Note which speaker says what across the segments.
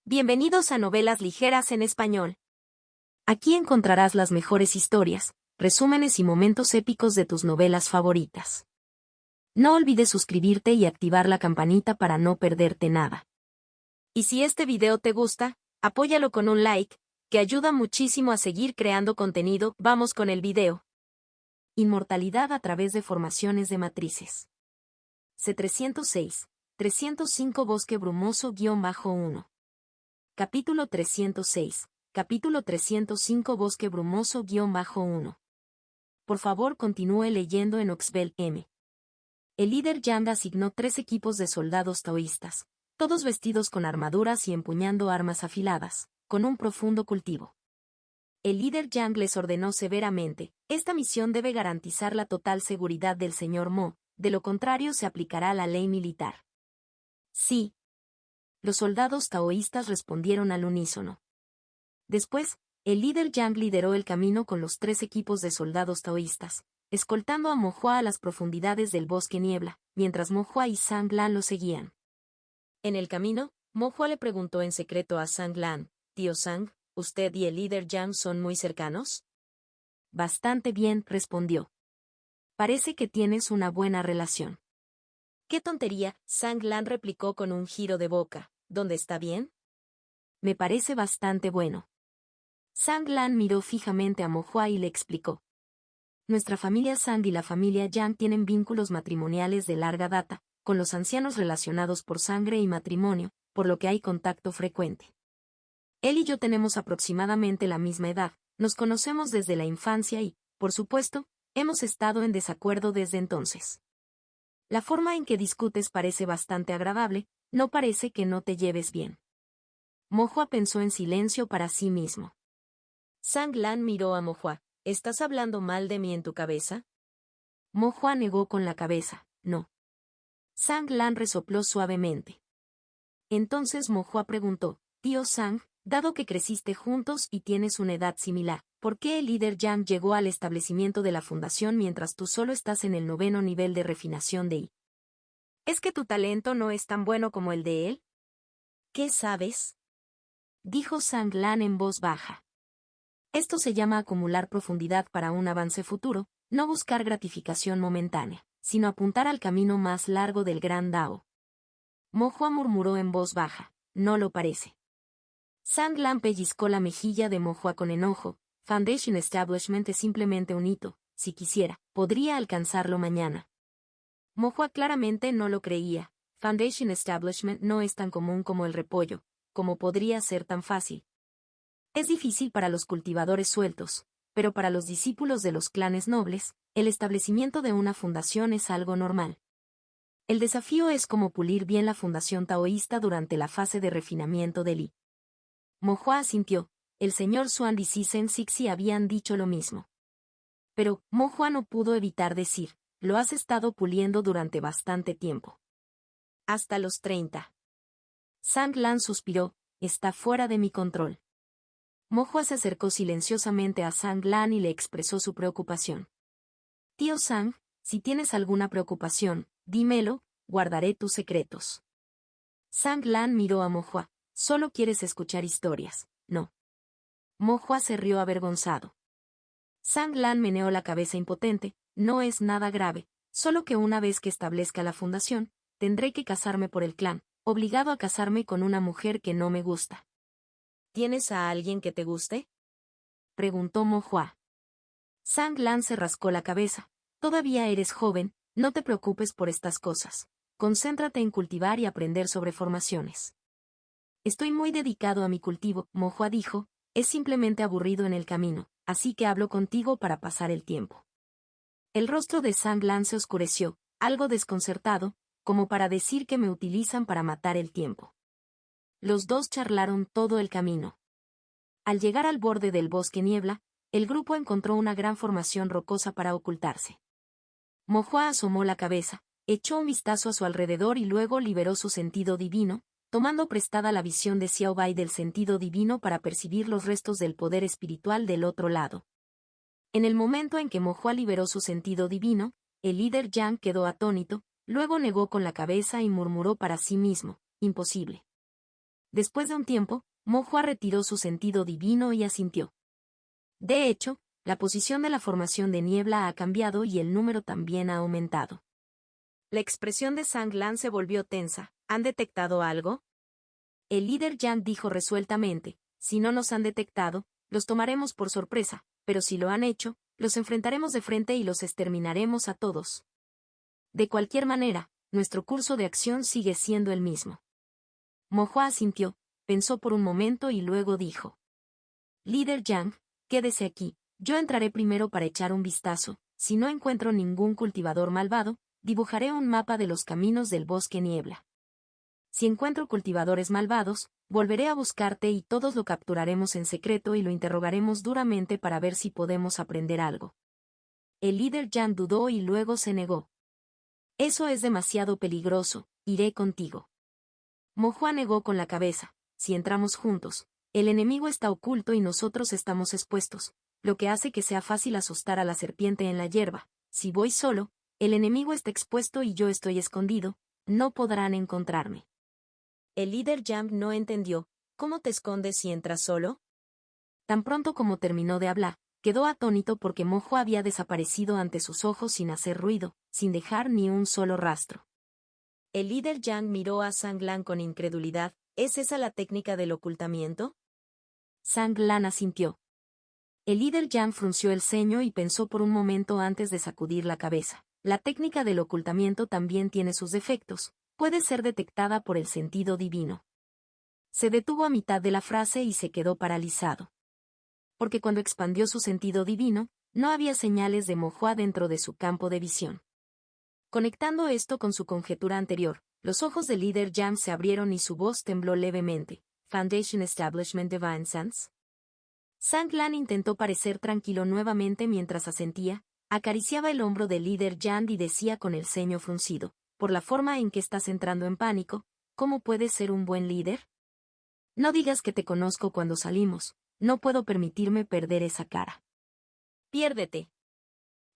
Speaker 1: Bienvenidos a Novelas Ligeras en Español. Aquí encontrarás las mejores historias, resúmenes y momentos épicos de tus novelas favoritas. No olvides suscribirte y activar la campanita para no perderte nada. Y si este video te gusta, apóyalo con un like, que ayuda muchísimo a seguir creando contenido. Vamos con el video. Inmortalidad a través de formaciones de matrices. C306, 305 Bosque Brumoso-1. Capítulo 306. Capítulo 305 Bosque Brumoso-1. Por favor, continúe leyendo en Oxbel M. El líder Yang asignó 3 equipos de soldados taoístas, todos vestidos con armaduras y empuñando armas afiladas, con un profundo cultivo. El líder Yang les ordenó severamente: esta misión debe garantizar la total seguridad del señor Mo, de lo contrario se aplicará la ley militar. Sí. Los soldados taoístas respondieron al unísono. Después, el líder Yang lideró el camino con los 3 equipos de soldados taoístas, escoltando a Mo Hua a las profundidades del bosque niebla, mientras Mo Hua y Zhang Lan lo seguían. En el camino, Mo Hua le preguntó en secreto a Zhang Lan: «Tío Zhang, ¿usted y el líder Yang son muy cercanos?» «Bastante bien», respondió. «Parece que tienes una buena relación». «¡Qué tontería!», Zhang Lan replicó con un giro de boca. «¿Dónde está bien?» «Me parece bastante bueno». Zhang Lan miró fijamente a Mo Hua y le explicó: «Nuestra familia Zhang y la familia Yang tienen vínculos matrimoniales de larga data, con los ancianos relacionados por sangre y matrimonio, por lo que hay contacto frecuente. Él y yo tenemos aproximadamente la misma edad, nos conocemos desde la infancia y, por supuesto, hemos estado en desacuerdo desde entonces. La forma en que discutes parece bastante agradable, no parece que no te lleves bien». Mo Hua pensó en silencio para sí mismo. Zhang Lan miró a Mo Hua: «¿Estás hablando mal de mí en tu cabeza?» Mo Hua negó con la cabeza: «No». Zhang Lan resopló suavemente. Entonces Mo Hua preguntó: «Tío Zhang, dado que creciste juntos y tienes una edad similar, ¿por qué el líder Yang llegó al establecimiento de la fundación mientras tú solo estás en el 9º nivel de refinación de I? ¿Es que tu talento no es tan bueno como el de él?» «¿Qué sabes?», dijo Zhang Lan en voz baja. «Esto se llama acumular profundidad para un avance futuro, no buscar gratificación momentánea, sino apuntar al camino más largo del gran Dao». Mo Hua murmuró en voz baja: «No lo parece». Zhang Lan pellizcó la mejilla de Mo Hua con enojo: «Foundation Establishment es simplemente un hito, si quisiera, podría alcanzarlo mañana». Mo Hua claramente no lo creía. Foundation Establishment no es tan común como el repollo, como podría ser tan fácil. Es difícil para los cultivadores sueltos, pero para los discípulos de los clanes nobles, el establecimiento de una fundación es algo normal. El desafío es cómo pulir bien la fundación taoísta durante la fase de refinamiento del Li. Mo Hua asintió. El señor Xuan y Sisen Sixi habían dicho lo mismo. Pero Mo Hua no pudo evitar decir: «Lo has estado puliendo durante bastante tiempo». «Hasta los 30. Zhang Lan suspiró: «Está fuera de mi control». Mo Hua se acercó silenciosamente a Zhang Lan y le expresó su preocupación. «Tío Zhang, si tienes alguna preocupación, dímelo, guardaré tus secretos». Zhang Lan miró a Mo Hua: «Solo quieres escuchar historias, ¿no?» Mo Hua se rió avergonzado. Zhang Lan meneó la cabeza impotente: «No es nada grave, solo que una vez que establezca la fundación, tendré que casarme por el clan, obligado a casarme con una mujer que no me gusta». «¿Tienes a alguien que te guste?», preguntó Mo Hua. Zhang Lan se rascó la cabeza: «Todavía eres joven, no te preocupes por estas cosas. Concéntrate en cultivar y aprender sobre formaciones». «Estoy muy dedicado a mi cultivo», Mo Hua dijo. «Es simplemente aburrido en el camino, así que hablo contigo para pasar el tiempo». El rostro de Zhang Lan se oscureció, algo desconcertado, como para decir que me utilizan para matar el tiempo. Los dos charlaron todo el camino. Al llegar al borde del bosque niebla, el grupo encontró una gran formación rocosa para ocultarse. Mo Hua asomó la cabeza, echó un vistazo a su alrededor y luego liberó su sentido divino, tomando prestada la visión de Xiao Bai del sentido divino para percibir los restos del poder espiritual del otro lado. En el momento en que Mo Hua liberó su sentido divino, el líder Yang quedó atónito, luego negó con la cabeza y murmuró para sí mismo: «Imposible». Después de un tiempo, Mo-Hua retiró su sentido divino y asintió. De hecho, la posición de la formación de niebla ha cambiado y el número también ha aumentado. La expresión de Zhang Lan se volvió tensa. ¿Han detectado algo? El líder Yang dijo resueltamente, si no nos han detectado, los tomaremos por sorpresa, pero si lo han hecho, los enfrentaremos de frente y los exterminaremos a todos. De cualquier manera, nuestro curso de acción sigue siendo el mismo. Mo-Hua asintió, pensó por un momento y luego dijo. Líder Yang, quédese aquí, yo entraré primero para echar un vistazo, si no encuentro ningún cultivador malvado, dibujaré un mapa de los caminos del bosque niebla. Si encuentro cultivadores malvados, volveré a buscarte y todos lo capturaremos en secreto y lo interrogaremos duramente para ver si podemos aprender algo. El líder Yang dudó y luego se negó. Eso es demasiado peligroso, iré contigo. Mo-Hua negó con la cabeza, si entramos juntos, el enemigo está oculto y nosotros estamos expuestos, lo que hace que sea fácil asustar a la serpiente en la hierba. Si voy solo, el enemigo está expuesto y yo estoy escondido, no podrán encontrarme. El líder Yang no entendió, ¿cómo te escondes si entras solo? Tan pronto como terminó de hablar, quedó atónito porque Mo-Hua había desaparecido ante sus ojos sin hacer ruido, sin dejar ni un solo rastro. El líder Yang miró a Zhang Lan con incredulidad, ¿es esa la técnica del ocultamiento? Zhang Lan asintió. El líder Yang frunció el ceño y pensó por un momento antes de sacudir la cabeza. La técnica del ocultamiento también tiene sus defectos, puede ser detectada por el sentido divino. Se detuvo a mitad de la frase y se quedó paralizado. Porque cuando expandió su sentido divino, no había señales de Mo-Hua dentro de su campo de visión. Conectando esto con su conjetura anterior, los ojos del líder Yang se abrieron y su voz tembló levemente. Foundation Establishment Divine Sense. Zhang Lan intentó parecer tranquilo nuevamente mientras asentía, acariciaba el hombro del líder Yang y decía con el ceño fruncido, por la forma en que estás entrando en pánico, ¿cómo puedes ser un buen líder? No digas que te conozco cuando salimos, no puedo permitirme perder esa cara. Piérdete.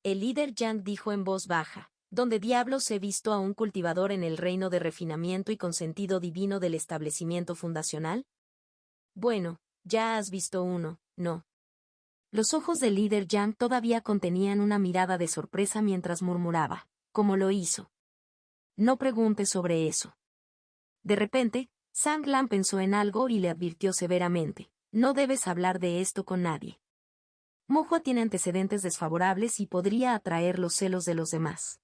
Speaker 1: El líder Yang dijo en voz baja, ¿dónde diablos he visto a un cultivador en el reino de refinamiento y con sentido divino del establecimiento fundacional? Bueno, ya has visto uno, ¿no? Los ojos del líder Yang todavía contenían una mirada de sorpresa mientras murmuraba, ¿cómo lo hizo? No preguntes sobre eso. De repente, Zhang Lan pensó en algo y le advirtió severamente, no debes hablar de esto con nadie. Mo-Hua tiene antecedentes desfavorables y podría atraer los celos de los demás.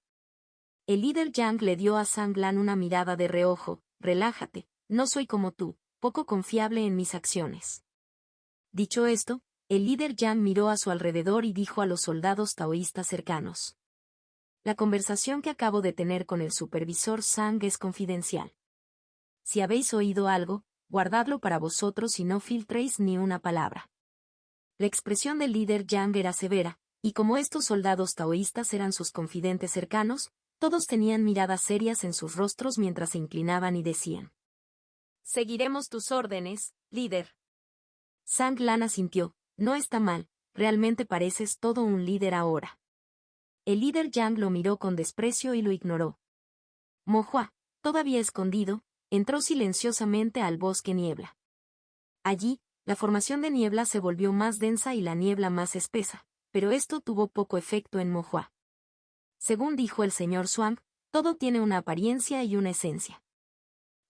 Speaker 1: El líder Yang le dio a Zhang Lan una mirada de reojo, relájate, no soy como tú, poco confiable en mis acciones. Dicho esto, el líder Yang miró a su alrededor y dijo a los soldados taoístas cercanos. La conversación que acabo de tener con el supervisor Zhang es confidencial. Si habéis oído algo, guardadlo para vosotros y no filtréis ni una palabra. La expresión del líder Yang era severa, y como estos soldados taoístas eran sus confidentes cercanos, todos tenían miradas serias en sus rostros mientras se inclinaban y decían. Seguiremos tus órdenes, líder. Zhang Lan asintió, no está mal, realmente pareces todo un líder ahora. El líder Yang lo miró con desprecio y lo ignoró. Mo-Hua, todavía escondido, entró silenciosamente al bosque niebla. Allí, la formación de niebla se volvió más densa y la niebla más espesa, pero esto tuvo poco efecto en Mo-Hua. Según dijo el señor Swamp, todo tiene una apariencia y una esencia.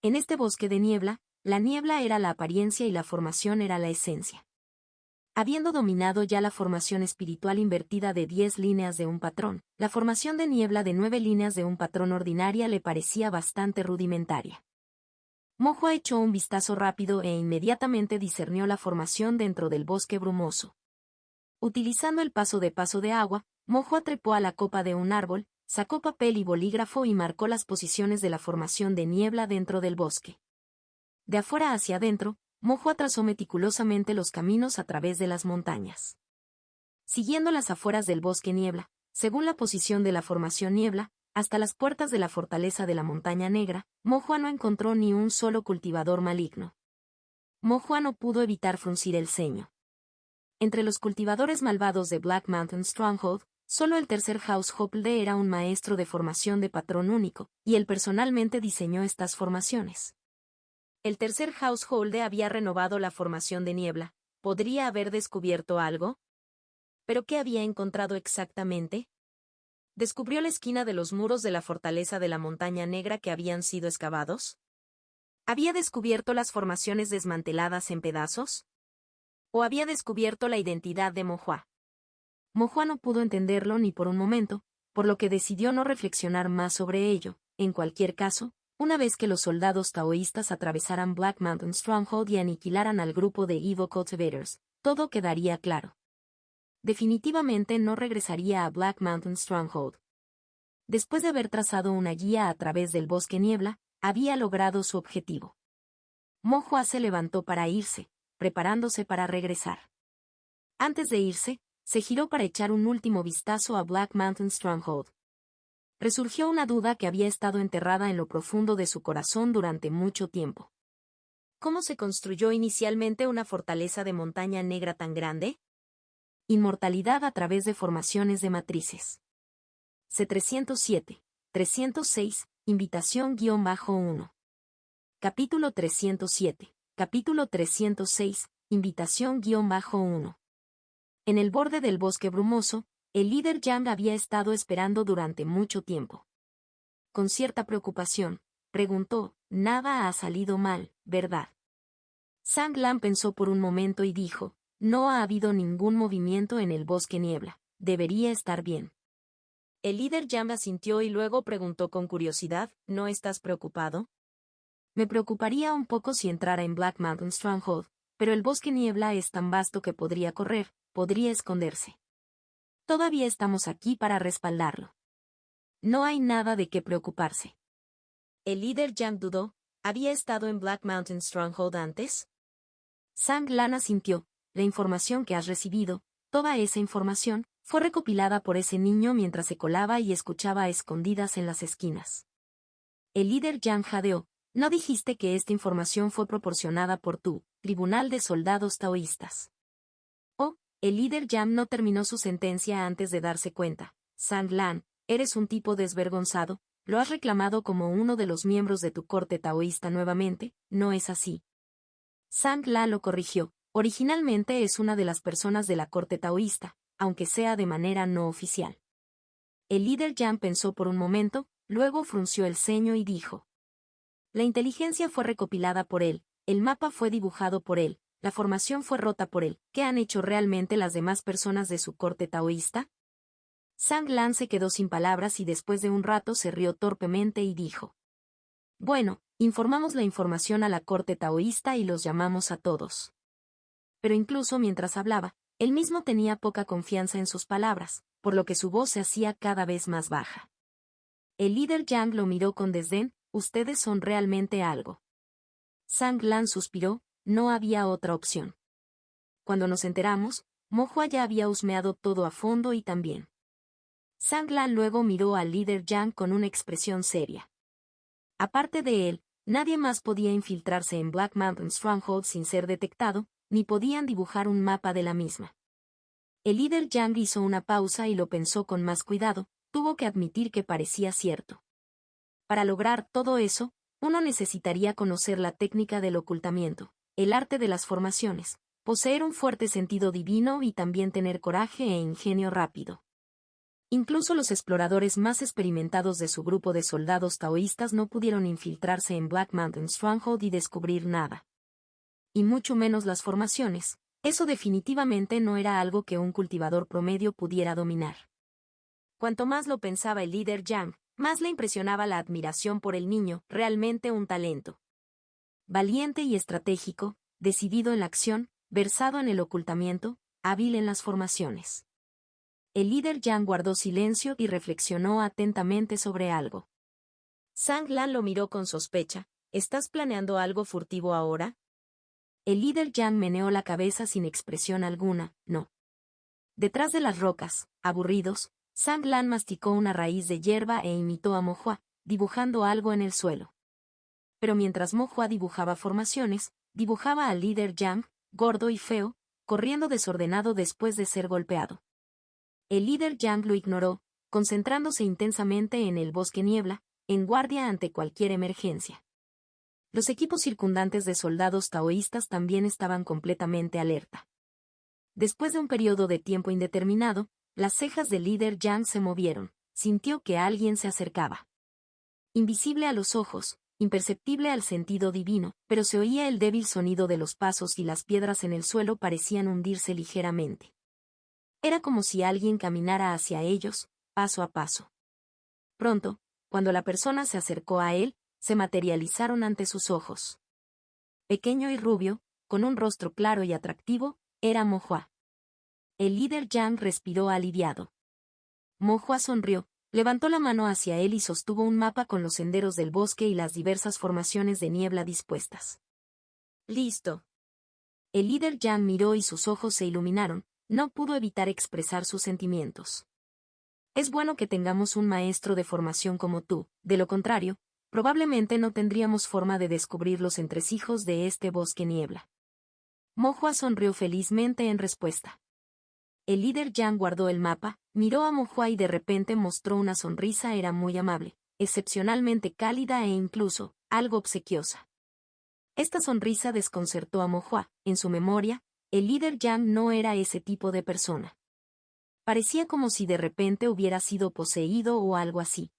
Speaker 1: En este bosque de niebla, la niebla era la apariencia y la formación era la esencia. Habiendo dominado ya la formación espiritual invertida de 10 líneas de un patrón, la formación de niebla de 9 líneas de un patrón ordinaria le parecía bastante rudimentaria. Mo-Hua echó un vistazo rápido e inmediatamente discernió la formación dentro del bosque brumoso. Utilizando el paso de agua, Mo-Hua trepó a la copa de un árbol, sacó papel y bolígrafo y marcó las posiciones de la formación de niebla dentro del bosque. De afuera hacia adentro, Mo-Hua trazó meticulosamente los caminos a través de las montañas. Siguiendo las afueras del bosque niebla, según la posición de la formación niebla, hasta las puertas de la fortaleza de la montaña negra, Mo-Hua no encontró ni un solo cultivador maligno. Mo-Hua no pudo evitar fruncir el ceño. Entre los cultivadores malvados de Black Mountain Stronghold, solo el tercer household era un maestro de formación de patrón único, y él personalmente diseñó estas formaciones. El tercer householder había renovado la formación de niebla. ¿Podría haber descubierto algo? ¿Pero qué había encontrado exactamente? ¿Descubrió la esquina de los muros de la fortaleza de la Montaña Negra que habían sido excavados? ¿Había descubierto las formaciones desmanteladas en pedazos? ¿O había descubierto la identidad de Mohua? Mohua no pudo entenderlo ni por un momento, por lo que decidió no reflexionar más sobre ello. En cualquier caso, una vez que los soldados taoístas atravesaran Black Mountain Stronghold y aniquilaran al grupo de Evil Cultivators, todo quedaría claro. Definitivamente no regresaría a Black Mountain Stronghold. Después de haber trazado una guía a través del bosque niebla, había logrado su objetivo. Mohua se levantó para irse, preparándose para regresar. Antes de irse, se giró para echar un último vistazo a Black Mountain Stronghold. Resurgió una duda que había estado enterrada en lo profundo de su corazón durante mucho tiempo. ¿Cómo se construyó inicialmente una fortaleza de Montaña Negra tan grande? Inmortalidad a través de formaciones de matrices. C307, 306, invitación-1. Capítulo 307, capítulo 306, invitación-1. En el borde del bosque brumoso, el líder Yang había estado esperando durante mucho tiempo. Con cierta preocupación, preguntó, «Nada ha salido mal, ¿verdad?» Sang Lan pensó por un momento y dijo, «No ha habido ningún movimiento en el bosque niebla, debería estar bien». El líder Yang asintió y luego preguntó con curiosidad, «¿No estás preocupado?» Me preocuparía un poco si entrara en Black Mountain Stronghold, pero el bosque niebla es tan vasto que podría correr, podría esconderse. Todavía estamos aquí para respaldarlo. No hay nada de qué preocuparse. El líder Yang dudó, ¿había estado en Black Mountain Stronghold antes? Sang Lan asintió, la información que has recibido, toda esa información, fue recopilada por ese niño mientras se colaba y escuchaba a escondidas en las esquinas. El líder Yang jadeó, ¿no dijiste que esta información fue proporcionada por tu tribunal de soldados taoístas? Oh, el líder Yang no terminó su sentencia antes de darse cuenta. Sang Lan, eres un tipo desvergonzado, lo has reclamado como uno de los miembros de tu corte taoísta nuevamente, ¿no es así? Sang Lan lo corrigió, originalmente es una de las personas de la corte taoísta, aunque sea de manera no oficial. El líder Yang pensó por un momento, luego frunció el ceño y dijo. La inteligencia fue recopilada por él, el mapa fue dibujado por él, la formación fue rota por él. ¿Qué han hecho realmente las demás personas de su corte taoísta? Sang Lan se quedó sin palabras y después de un rato se rió torpemente y dijo. Bueno, informamos la información a la corte taoísta y los llamamos a todos. Pero incluso mientras hablaba, él mismo tenía poca confianza en sus palabras, por lo que su voz se hacía cada vez más baja. El líder Yang lo miró con desdén, ustedes son realmente algo. Sang Lan suspiró, no había otra opción. Cuando nos enteramos, Mohua ya había husmeado todo a fondo y también. Sang Lan luego miró al líder Yang con una expresión seria. Aparte de él, nadie más podía infiltrarse en Black Mountain Stronghold sin ser detectado, ni podían dibujar un mapa de la misma. El líder Yang hizo una pausa y lo pensó con más cuidado, tuvo que admitir que parecía cierto. Para lograr todo eso, uno necesitaría conocer la técnica del ocultamiento, el arte de las formaciones, poseer un fuerte sentido divino y también tener coraje e ingenio rápido. Incluso los exploradores más experimentados de su grupo de soldados taoístas no pudieron infiltrarse en Black Mountain Stronghold y descubrir nada. Y mucho menos las formaciones, eso definitivamente no era algo que un cultivador promedio pudiera dominar. Cuanto más lo pensaba el líder Yang, más le impresionaba la admiración por el niño, realmente un talento. Valiente y estratégico, decidido en la acción, versado en el ocultamiento, hábil en las formaciones. El líder Yang guardó silencio y reflexionó atentamente sobre algo. Sang Lan lo miró con sospecha, ¿estás planeando algo furtivo ahora? El líder Yang meneó la cabeza sin expresión alguna, no. Detrás de las rocas, aburridos, Sang Lan masticó una raíz de hierba e imitó a Mohua, dibujando algo en el suelo. Pero mientras Mohua dibujaba formaciones, dibujaba al líder Yang, gordo y feo, corriendo desordenado después de ser golpeado. El líder Yang lo ignoró, concentrándose intensamente en el bosque niebla, en guardia ante cualquier emergencia. Los equipos circundantes de soldados taoístas también estaban completamente alerta. Después de un periodo de tiempo indeterminado, las cejas del líder Yang se movieron, sintió que alguien se acercaba. Invisible a los ojos, imperceptible al sentido divino, pero se oía el débil sonido de los pasos y las piedras en el suelo parecían hundirse ligeramente. Era como si alguien caminara hacia ellos, paso a paso. Pronto, cuando la persona se acercó a él, se materializaron ante sus ojos. Pequeño y rubio, con un rostro claro y atractivo, era Mo Hua. El líder Yang respiró aliviado. Mo Hua sonrió, levantó la mano hacia él y sostuvo un mapa con los senderos del bosque y las diversas formaciones de niebla dispuestas. Listo. El líder Yang miró y sus ojos se iluminaron, no pudo evitar expresar sus sentimientos. Es bueno que tengamos un maestro de formación como tú, de lo contrario, probablemente no tendríamos forma de descubrir los entresijos de este bosque niebla. Mo Hua sonrió felizmente en respuesta. El líder Yang guardó el mapa, miró a Mo Hua y de repente mostró una sonrisa. Era muy amable, excepcionalmente cálida e incluso, algo obsequiosa. Esta sonrisa desconcertó a Mo Hua. En su memoria, el líder Yang no era ese tipo de persona. Parecía como si de repente hubiera sido poseído o algo así.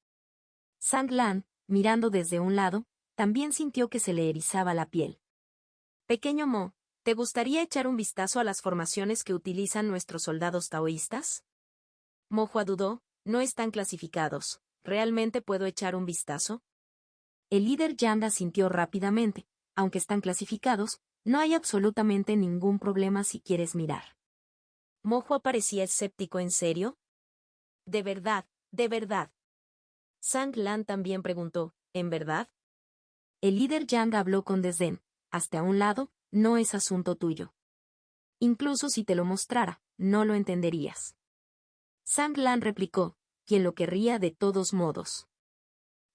Speaker 1: Zhang Lan, mirando desde un lado, también sintió que se le erizaba la piel. Pequeño Mo, ¿te gustaría echar un vistazo a las formaciones que utilizan nuestros soldados taoístas? Mo Hua dudó, no están clasificados, ¿realmente puedo echar un vistazo? El líder Yang asintió rápidamente, aunque están clasificados, no hay absolutamente ningún problema si quieres mirar. Mo Hua parecía escéptico. ¿En serio? De verdad, de verdad. Zhang Lan también preguntó, ¿en verdad? El líder Yang habló con desdén, hasta un lado, no es asunto tuyo. Incluso si te lo mostrara, no lo entenderías. Zhang Lan replicó, ¿quién lo querría de todos modos?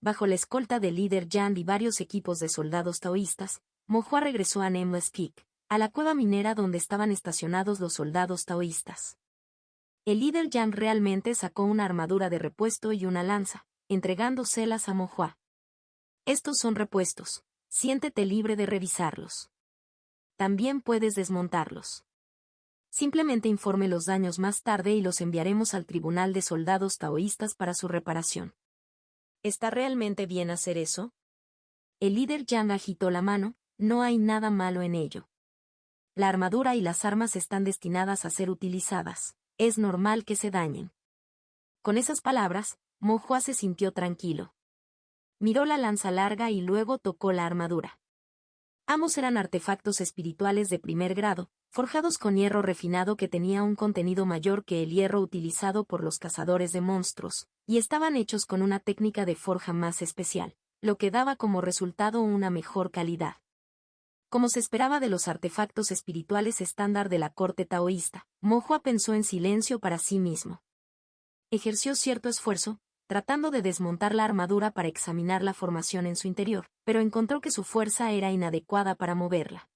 Speaker 1: Bajo la escolta del líder Yang y varios equipos de soldados taoístas, Mo Hua regresó a Nameless Peak, a la cueva minera donde estaban estacionados los soldados taoístas. El líder Yang realmente sacó una armadura de repuesto y una lanza, entregándoselas a Mo Hua. Estos son repuestos, siéntete libre de revisarlos. También puedes desmontarlos. Simplemente informe los daños más tarde y los enviaremos al tribunal de soldados taoístas para su reparación. ¿Está realmente bien hacer eso? El líder Yang agitó la mano, no hay nada malo en ello. La armadura y las armas están destinadas a ser utilizadas, es normal que se dañen. Con esas palabras, Mo Hua se sintió tranquilo. Miró la lanza larga y luego tocó la armadura. Ambos eran artefactos espirituales de primer grado, forjados con hierro refinado que tenía un contenido mayor que el hierro utilizado por los cazadores de monstruos, y estaban hechos con una técnica de forja más especial, lo que daba como resultado una mejor calidad. Como se esperaba de los artefactos espirituales estándar de la corte taoísta, Mo Hua pensó en silencio para sí mismo. Ejerció cierto esfuerzo, tratando de desmontar la armadura para examinar la formación en su interior, pero encontró que su fuerza era inadecuada para moverla.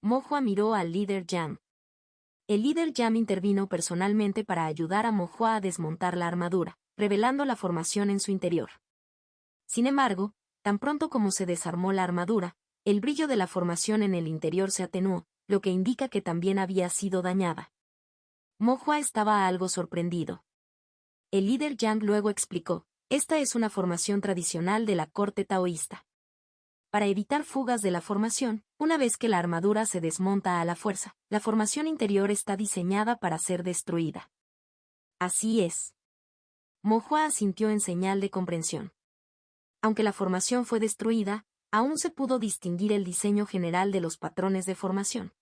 Speaker 1: Mo Hua miró al líder Yang. El líder Yang intervino personalmente para ayudar a Mo Hua a desmontar la armadura, revelando la formación en su interior. Sin embargo, tan pronto como se desarmó la armadura, el brillo de la formación en el interior se atenuó, lo que indica que también había sido dañada. Mo Hua estaba algo sorprendido. El líder Yang luego explicó, esta es una formación tradicional de la corte taoísta. Para evitar fugas de la formación, una vez que la armadura se desmonta a la fuerza, la formación interior está diseñada para ser destruida. Así es. Mo Hua asintió en señal de comprensión. Aunque la formación fue destruida, aún se pudo distinguir el diseño general de los patrones de formación.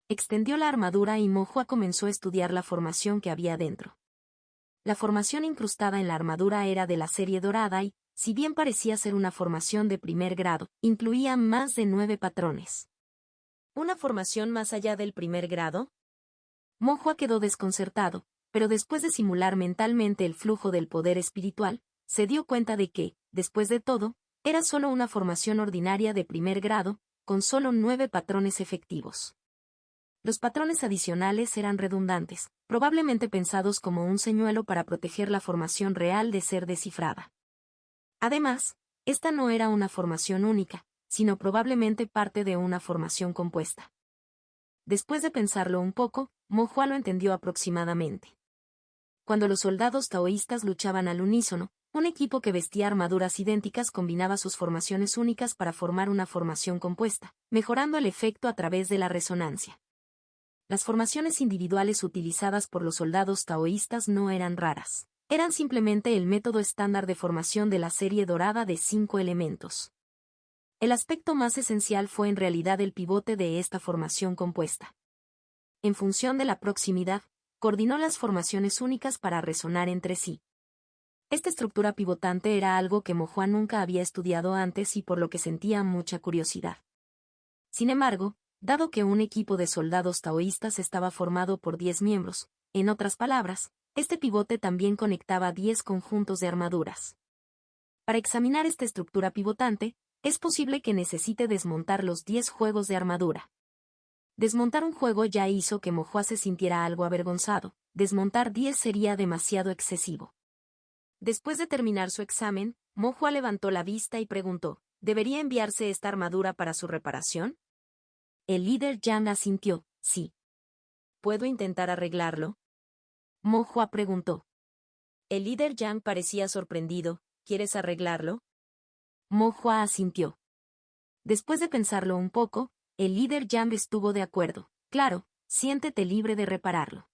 Speaker 1: Extendió la armadura y Mo Hua comenzó a estudiar la formación que había dentro. La formación incrustada en la armadura era de la serie dorada y, si bien parecía ser una formación de primer grado, incluía más de 9 patrones. ¿Una formación más allá del primer grado? Mo Hua quedó desconcertado, pero después de simular mentalmente el flujo del poder espiritual, se dio cuenta de que, después de todo, era solo una formación ordinaria de primer grado, con solo 9 patrones efectivos. Los patrones adicionales eran redundantes, probablemente pensados como un señuelo para proteger la formación real de ser descifrada. Además, esta no era una formación única, sino probablemente parte de una formación compuesta. Después de pensarlo un poco, Mo Hua lo entendió aproximadamente. Cuando los soldados taoístas luchaban al unísono, un equipo que vestía armaduras idénticas combinaba sus formaciones únicas para formar una formación compuesta, mejorando el efecto a través de la resonancia. Las formaciones individuales utilizadas por los soldados taoístas no eran raras. Eran simplemente el método estándar de formación de la serie dorada de 5 elementos. El aspecto más esencial fue en realidad el pivote de esta formación compuesta. En función de la proximidad, coordinó las formaciones únicas para resonar entre sí. Esta estructura pivotante era algo que Mo Hua nunca había estudiado antes y por lo que sentía mucha curiosidad. Sin embargo, dado que un equipo de soldados taoístas estaba formado por 10 miembros, en otras palabras, este pivote también conectaba 10 conjuntos de armaduras. Para examinar esta estructura pivotante, es posible que necesite desmontar los 10 juegos de armadura. Desmontar un juego ya hizo que Mo Hua se sintiera algo avergonzado, desmontar 10 sería demasiado excesivo. Después de terminar su examen, Mo Hua levantó la vista y preguntó, ¿debería enviarse esta armadura para su reparación? El líder Yang asintió, sí. ¿Puedo intentar arreglarlo? Mo Hua preguntó. El líder Yang parecía sorprendido, ¿quieres arreglarlo? Mo Hua asintió. Después de pensarlo un poco, el líder Yang estuvo de acuerdo. Claro, siéntete libre de repararlo.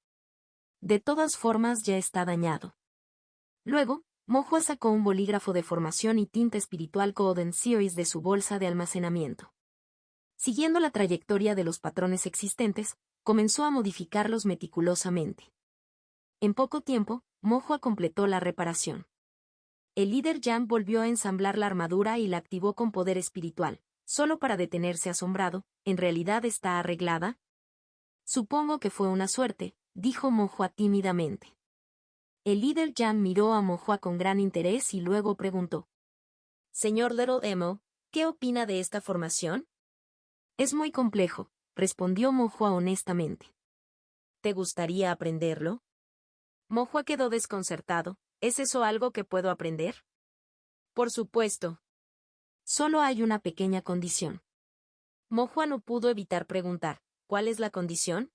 Speaker 1: De todas formas ya está dañado. Luego, Mo Hua sacó un bolígrafo de formación y tinta espiritual Golden Series de su bolsa de almacenamiento. Siguiendo la trayectoria de los patrones existentes, comenzó a modificarlos meticulosamente. En poco tiempo, Mo Hua completó la reparación. El líder Yang volvió a ensamblar la armadura y la activó con poder espiritual, solo para detenerse asombrado. ¿En realidad está arreglada? Supongo que fue una suerte, dijo Mo Hua tímidamente. El líder Yang miró a Mo Hua con gran interés y luego preguntó. Señor Little Emo, ¿qué opina de esta formación? Es muy complejo, respondió Mo Hua honestamente. ¿Te gustaría aprenderlo? Mo Hua quedó desconcertado. ¿Es eso algo que puedo aprender? Por supuesto. Solo hay una pequeña condición. Mo Hua no pudo evitar preguntar, ¿cuál es la condición?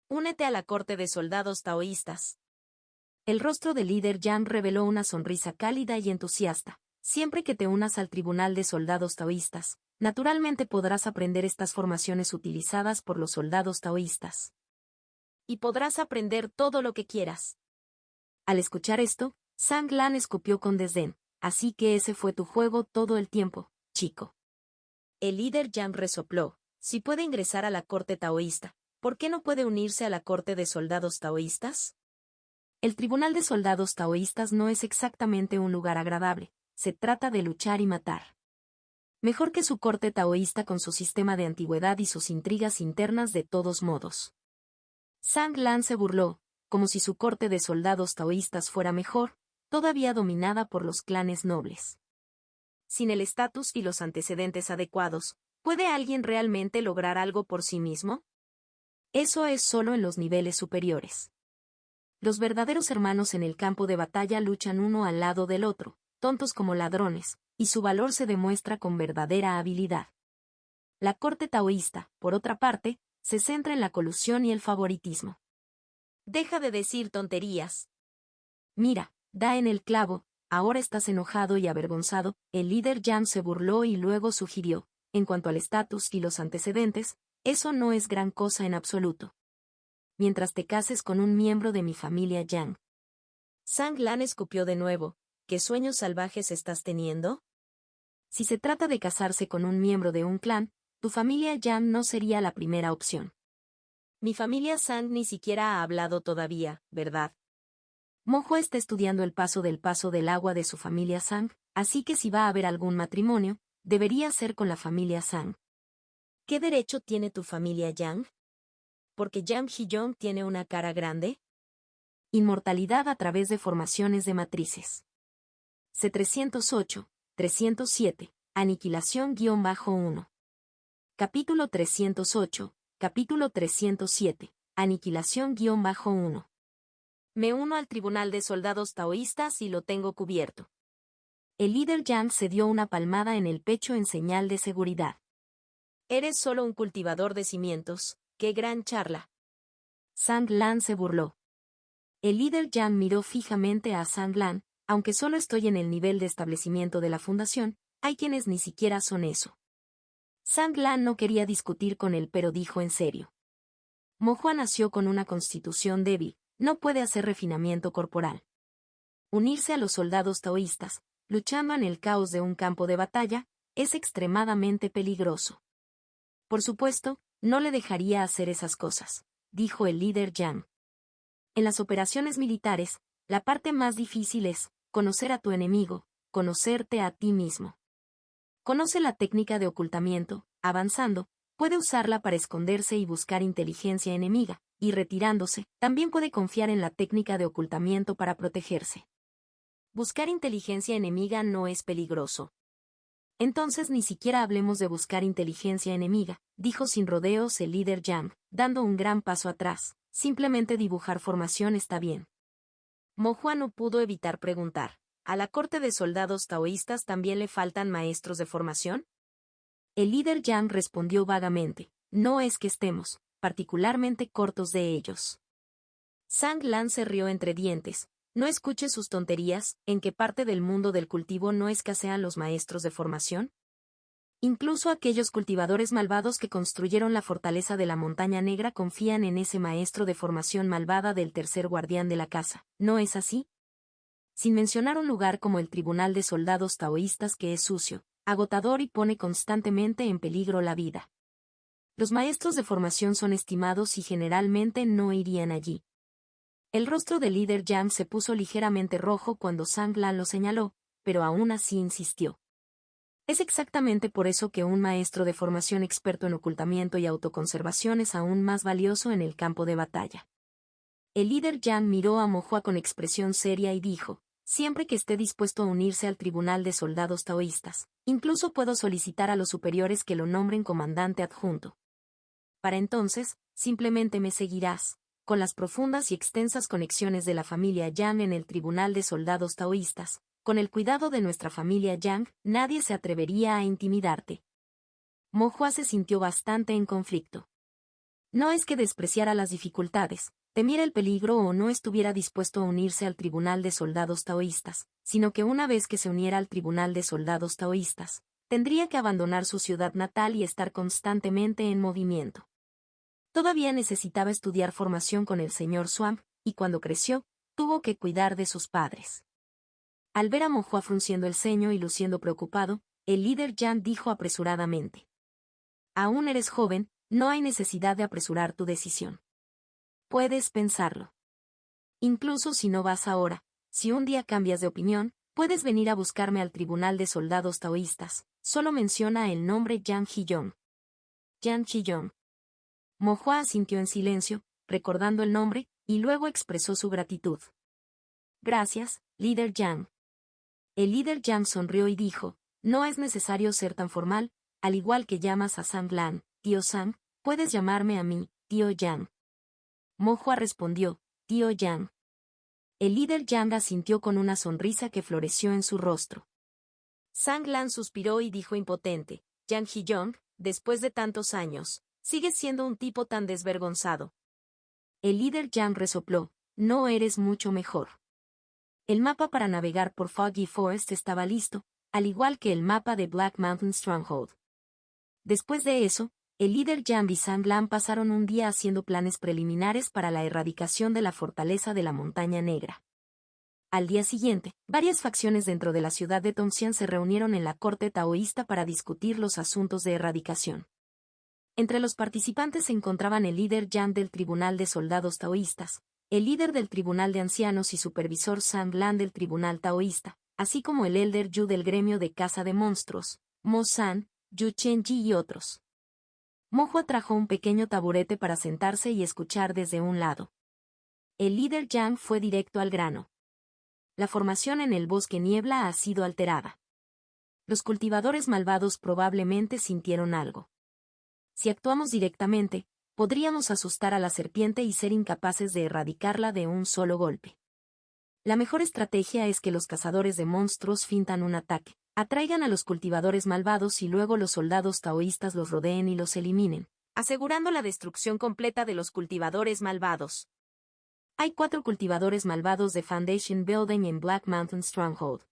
Speaker 1: Únete a la corte de soldados taoístas. El rostro del líder Yang reveló una sonrisa cálida y entusiasta. Siempre que te unas al tribunal de soldados taoístas, naturalmente podrás aprender estas formaciones utilizadas por los soldados taoístas. Y podrás aprender todo lo que quieras. Al escuchar esto, Zhang Lan escupió con desdén. Así que ese fue tu juego todo el tiempo, chico. El líder Yang resopló. Si puede ingresar a la corte taoísta, ¿por qué no puede unirse a la corte de soldados taoístas? El tribunal de soldados taoístas no es exactamente un lugar agradable, se trata de luchar y matar. Mejor que su corte taoísta con su sistema de antigüedad y sus intrigas internas de todos modos. Zhang Lan se burló, como si su corte de soldados taoístas fuera mejor, todavía dominada por los clanes nobles. Sin el estatus y los antecedentes adecuados, ¿puede alguien realmente lograr algo por sí mismo? Eso es solo en los niveles superiores. Los verdaderos hermanos en el campo de batalla luchan uno al lado del otro, tontos como ladrones, y su valor se demuestra con verdadera habilidad. La corte taoísta, por otra parte, se centra en la colusión y el favoritismo. Deja de decir tonterías. Mira, da en el clavo, ahora estás enojado y avergonzado. El líder Yang se burló y luego sugirió, en cuanto al estatus y los antecedentes, eso no es gran cosa en absoluto. Mientras te cases con un miembro de mi familia Yang. Zhang Lan escupió de nuevo. ¿Qué sueños salvajes estás teniendo? Si se trata de casarse con un miembro de un clan, tu familia Yang no sería la primera opción. Mi familia Zhang ni siquiera ha hablado todavía, ¿verdad? Mo Hua está estudiando el paso del agua de su familia Zhang, así que si va a haber algún matrimonio, debería ser con la familia Zhang. ¿Qué derecho tiene tu familia Yang? ¿Porque Yang Hiyong tiene una cara grande? Inmortalidad a través de formaciones de matrices. C308, 307, Aniquilación-1. Capítulo 308, Capítulo 307, Aniquilación-1. Me uno al tribunal de soldados taoístas y lo tengo cubierto. El líder Yang se dio una palmada en el pecho en señal de seguridad. Eres solo un cultivador de cimientos. ¡Qué gran charla! Zhang Lan se burló. El líder Yang miró fijamente a Zhang Lan. Aunque solo estoy en el nivel de establecimiento de la fundación, hay quienes ni siquiera son eso. Zhang Lan no quería discutir con él, pero dijo en serio. Mo Hua nació con una constitución débil, no puede hacer refinamiento corporal. Unirse a los soldados taoístas, luchando en el caos de un campo de batalla, es extremadamente peligroso. Por supuesto, no le dejaría hacer esas cosas, dijo el líder Yang. En las operaciones militares, la parte más difícil es conocer a tu enemigo, conocerte a ti mismo. Conoce la técnica de ocultamiento, avanzando, puede usarla para esconderse y buscar inteligencia enemiga, y retirándose, también puede confiar en la técnica de ocultamiento para protegerse. Buscar inteligencia enemiga no es peligroso. Entonces ni siquiera hablemos de buscar inteligencia enemiga, dijo sin rodeos el líder Yang, dando un gran paso atrás. Simplemente dibujar formación está bien. Mo Hua no pudo evitar preguntar, ¿a la corte de soldados taoístas también le faltan maestros de formación? El líder Yang respondió vagamente, no es que estemos, particularmente cortos de ellos. Zhang Lan se rió entre dientes. No escuche sus tonterías, ¿en qué parte del mundo del cultivo no escasean los maestros de formación? Incluso aquellos cultivadores malvados que construyeron la fortaleza de la Montaña Negra confían en ese maestro de formación malvada del tercer guardián de la casa, ¿no es así? Sin mencionar un lugar como el Tribunal de Soldados Taoístas que es sucio, agotador y pone constantemente en peligro la vida. Los maestros de formación son estimados y generalmente no irían allí. El rostro del líder Yang se puso ligeramente rojo cuando Zhang Lan lo señaló, pero aún así insistió. Es exactamente por eso que un maestro de formación experto en ocultamiento y autoconservación es aún más valioso en el campo de batalla. El líder Yang miró a Mo Hua con expresión seria y dijo, siempre que esté dispuesto a unirse al tribunal de soldados taoístas, incluso puedo solicitar a los superiores que lo nombren comandante adjunto. Para entonces, simplemente me seguirás. Con las profundas y extensas conexiones de la familia Yang en el tribunal de soldados taoístas, con el cuidado de nuestra familia Yang, nadie se atrevería a intimidarte. Mo Hua se sintió bastante en conflicto. No es que despreciara las dificultades, temiera el peligro o no estuviera dispuesto a unirse al tribunal de soldados taoístas, sino que una vez que se uniera al tribunal de soldados taoístas, tendría que abandonar su ciudad natal y estar constantemente en movimiento. Todavía necesitaba estudiar formación con el señor Swamp, y cuando creció, tuvo que cuidar de sus padres. Al ver a Mo Hua frunciendo el ceño y luciendo preocupado, el líder Yang dijo apresuradamente. Aún eres joven, no hay necesidad de apresurar tu decisión. Puedes pensarlo. Incluso si no vas ahora, si un día cambias de opinión, puedes venir a buscarme al tribunal de soldados taoístas, solo menciona el nombre Yang Hiyong. Yang Hiyong. Mo Hua asintió en silencio, recordando el nombre, y luego expresó su gratitud. Gracias, líder Yang. El líder Yang sonrió y dijo, no es necesario ser tan formal, al igual que llamas a Zhang Lan, tío Zhang, puedes llamarme a mí, tío Yang. Mo Hua respondió, tío Yang. El líder Yang asintió con una sonrisa que floreció en su rostro. Zhang Lan suspiró y dijo impotente, Yang Hiyong, después de tantos años, sigues siendo un tipo tan desvergonzado. El líder Yang resopló, no eres mucho mejor. El mapa para navegar por Foggy Forest estaba listo, al igual que el mapa de Black Mountain Stronghold. Después de eso, el líder Yang y Zhang Lan pasaron un día haciendo planes preliminares para la erradicación de la fortaleza de la Montaña Negra. Al día siguiente, varias facciones dentro de la ciudad de Tongxian se reunieron en la corte taoísta para discutir los asuntos de erradicación. Entre los participantes se encontraban el líder Yang del Tribunal de Soldados Taoístas, el líder del Tribunal de Ancianos y supervisor Zhang Lan del Tribunal Taoísta, así como el Elder Yu del gremio de caza de monstruos, Mo San, Yu Chenji y otros. Mo Hua trajo un pequeño taburete para sentarse y escuchar desde un lado. El líder Yang fue directo al grano. La formación en el bosque niebla ha sido alterada. Los cultivadores malvados probablemente sintieron algo. Si actuamos directamente, podríamos asustar a la serpiente y ser incapaces de erradicarla de un solo golpe. La mejor estrategia es que los cazadores de monstruos fintan un ataque, atraigan a los cultivadores malvados y luego los soldados taoístas los rodeen y los eliminen, asegurando la destrucción completa de los cultivadores malvados. Hay 4 cultivadores malvados de Foundation Building en Black Mountain Stronghold.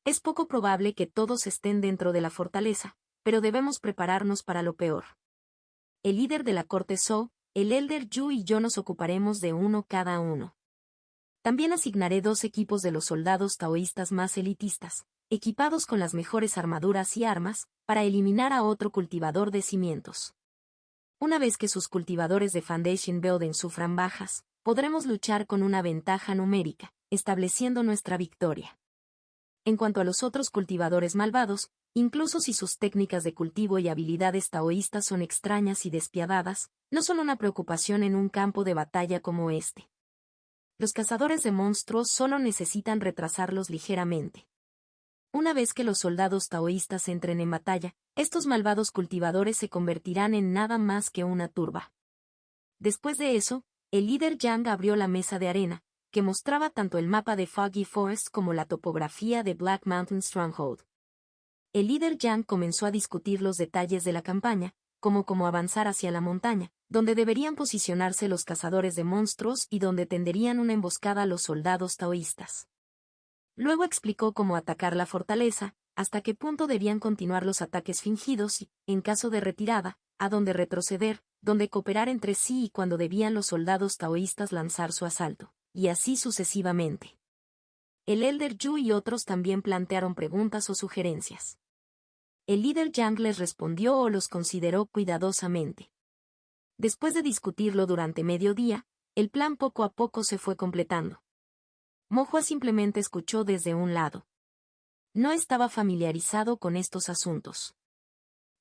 Speaker 1: Es poco probable que todos estén dentro de la fortaleza, pero debemos prepararnos para lo peor. El líder de la corte Zhou, el Elder Yu y yo nos ocuparemos de uno cada uno. También asignaré 2 equipos de los soldados taoístas más elitistas, equipados con las mejores armaduras y armas, para eliminar a otro cultivador de cimientos. Una vez que sus cultivadores de Foundation Building sufran bajas, podremos luchar con una ventaja numérica, estableciendo nuestra victoria. En cuanto a los otros cultivadores malvados, incluso si sus técnicas de cultivo y habilidades taoístas son extrañas y despiadadas, no son una preocupación en un campo de batalla como este. Los cazadores de monstruos solo necesitan retrasarlos ligeramente. Una vez que los soldados taoístas entren en batalla, estos malvados cultivadores se convertirán en nada más que una turba. Después de eso, el líder Yang abrió la mesa de arena, que mostraba tanto el mapa de Foggy Forest como la topografía de Black Mountain Stronghold. El líder Yang comenzó a discutir los detalles de la campaña, como cómo avanzar hacia la montaña, donde deberían posicionarse los cazadores de monstruos y donde tenderían una emboscada a los soldados taoístas. Luego explicó cómo atacar la fortaleza, hasta qué punto debían continuar los ataques fingidos y, en caso de retirada, a dónde retroceder, dónde cooperar entre sí y cuándo debían los soldados taoístas lanzar su asalto, y así sucesivamente. El Elder Yu y otros también plantearon preguntas o sugerencias. El líder Yang les respondió o los consideró cuidadosamente. Después de discutirlo durante medio día, el plan poco a poco se fue completando. Mo Hua simplemente escuchó desde un lado. No estaba familiarizado con estos asuntos.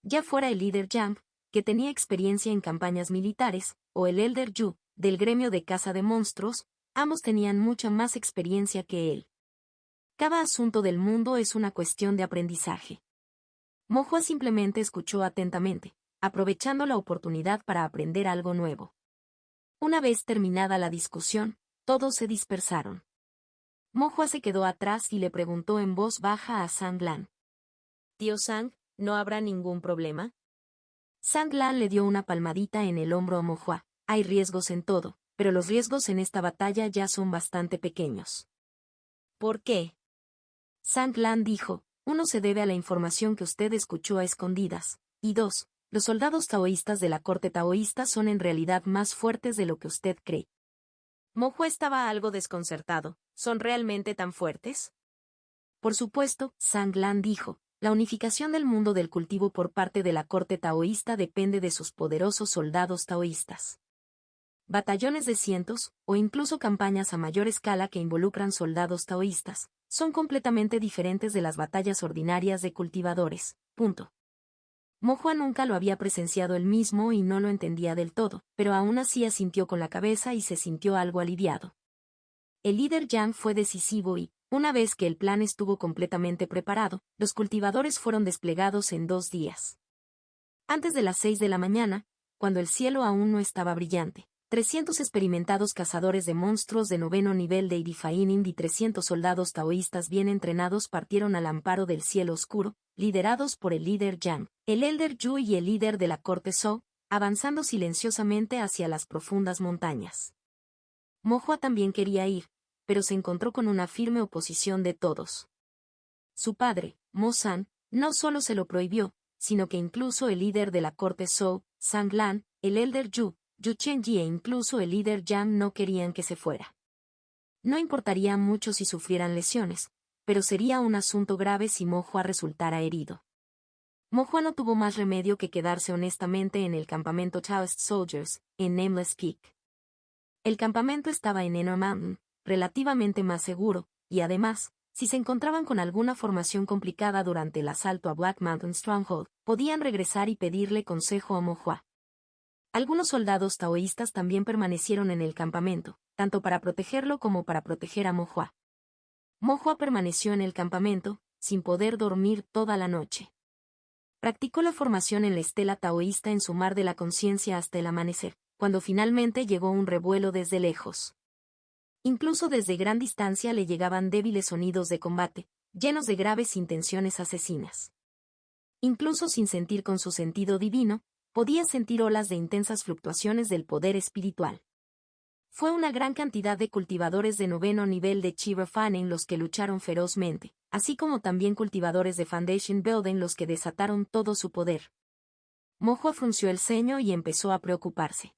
Speaker 1: Ya fuera el líder Yang, que tenía experiencia en campañas militares, o el Elder Yu, del gremio de caza de monstruos, ambos tenían mucha más experiencia que él. Cada asunto del mundo es una cuestión de aprendizaje. Mo Hua simplemente escuchó atentamente, aprovechando la oportunidad para aprender algo nuevo. Una vez terminada la discusión, todos se dispersaron. Mo Hua se quedó atrás y le preguntó en voz baja a Zhang Lan. «Tío Zhang, ¿no habrá ningún problema?» Zhang Lan le dio una palmadita en el hombro a Mo Hua. Hay riesgos en todo, pero los riesgos en esta batalla ya son bastante pequeños. ¿Por qué? Zhang Lan dijo, 1 se debe a la información que usted escuchó a escondidas, y 2, los soldados taoístas de la corte taoísta son en realidad más fuertes de lo que usted cree. Mo Hua estaba algo desconcertado. ¿Son realmente tan fuertes? Por supuesto, Zhang Lan dijo, la unificación del mundo del cultivo por parte de la corte taoísta depende de sus poderosos soldados taoístas. Batallones de cientos, o incluso campañas a mayor escala que involucran soldados taoístas, son completamente diferentes de las batallas ordinarias de cultivadores. Punto. Mo Hua nunca lo había presenciado él mismo y no lo entendía del todo, pero aún así asintió con la cabeza y se sintió algo aliviado. El líder Yang fue decisivo y, una vez que el plan estuvo completamente preparado, los cultivadores fueron desplegados en 2 días. Antes de las 6 de la mañana, cuando el cielo aún no estaba brillante, 300 experimentados cazadores de monstruos de 9º nivel de Irifainin y 300 soldados taoístas bien entrenados partieron al amparo del cielo oscuro, liderados por el líder Yang, el Elder Yu y el líder de la corte Zhou, avanzando silenciosamente hacia las profundas montañas. Mo Hua también quería ir, pero se encontró con una firme oposición de todos. Su padre, Mo San, no solo se lo prohibió, sino que incluso el líder de la corte Zhou, Zhang Lan, el Elder Yu, Yu Chenji e incluso el líder Yang no querían que se fuera. No importaría mucho si sufrieran lesiones, pero sería un asunto grave si Mo Hua resultara herido. Mo Hua no tuvo más remedio que quedarse honestamente en el campamento Taoist Soldiers, en Nameless Peak. El campamento estaba en Inner Mountain, relativamente más seguro, y además, si se encontraban con alguna formación complicada durante el asalto a Black Mountain Stronghold, podían regresar y pedirle consejo a Mo Hua. Algunos soldados taoístas también permanecieron en el campamento, tanto para protegerlo como para proteger a Mo Hua. Mo Hua permaneció en el campamento, sin poder dormir toda la noche. Practicó la formación en la estela taoísta en su mar de la conciencia hasta el amanecer, cuando finalmente llegó un revuelo desde lejos. Incluso desde gran distancia le llegaban débiles sonidos de combate, llenos de graves intenciones asesinas. Incluso sin sentir con su sentido divino, podía sentir olas de intensas fluctuaciones del poder espiritual. Fue una gran cantidad de cultivadores de noveno nivel de Chiba Fanning los que lucharon ferozmente, así como también cultivadores de Foundation Building los que desataron todo su poder. Mohua frunció el ceño y empezó a preocuparse.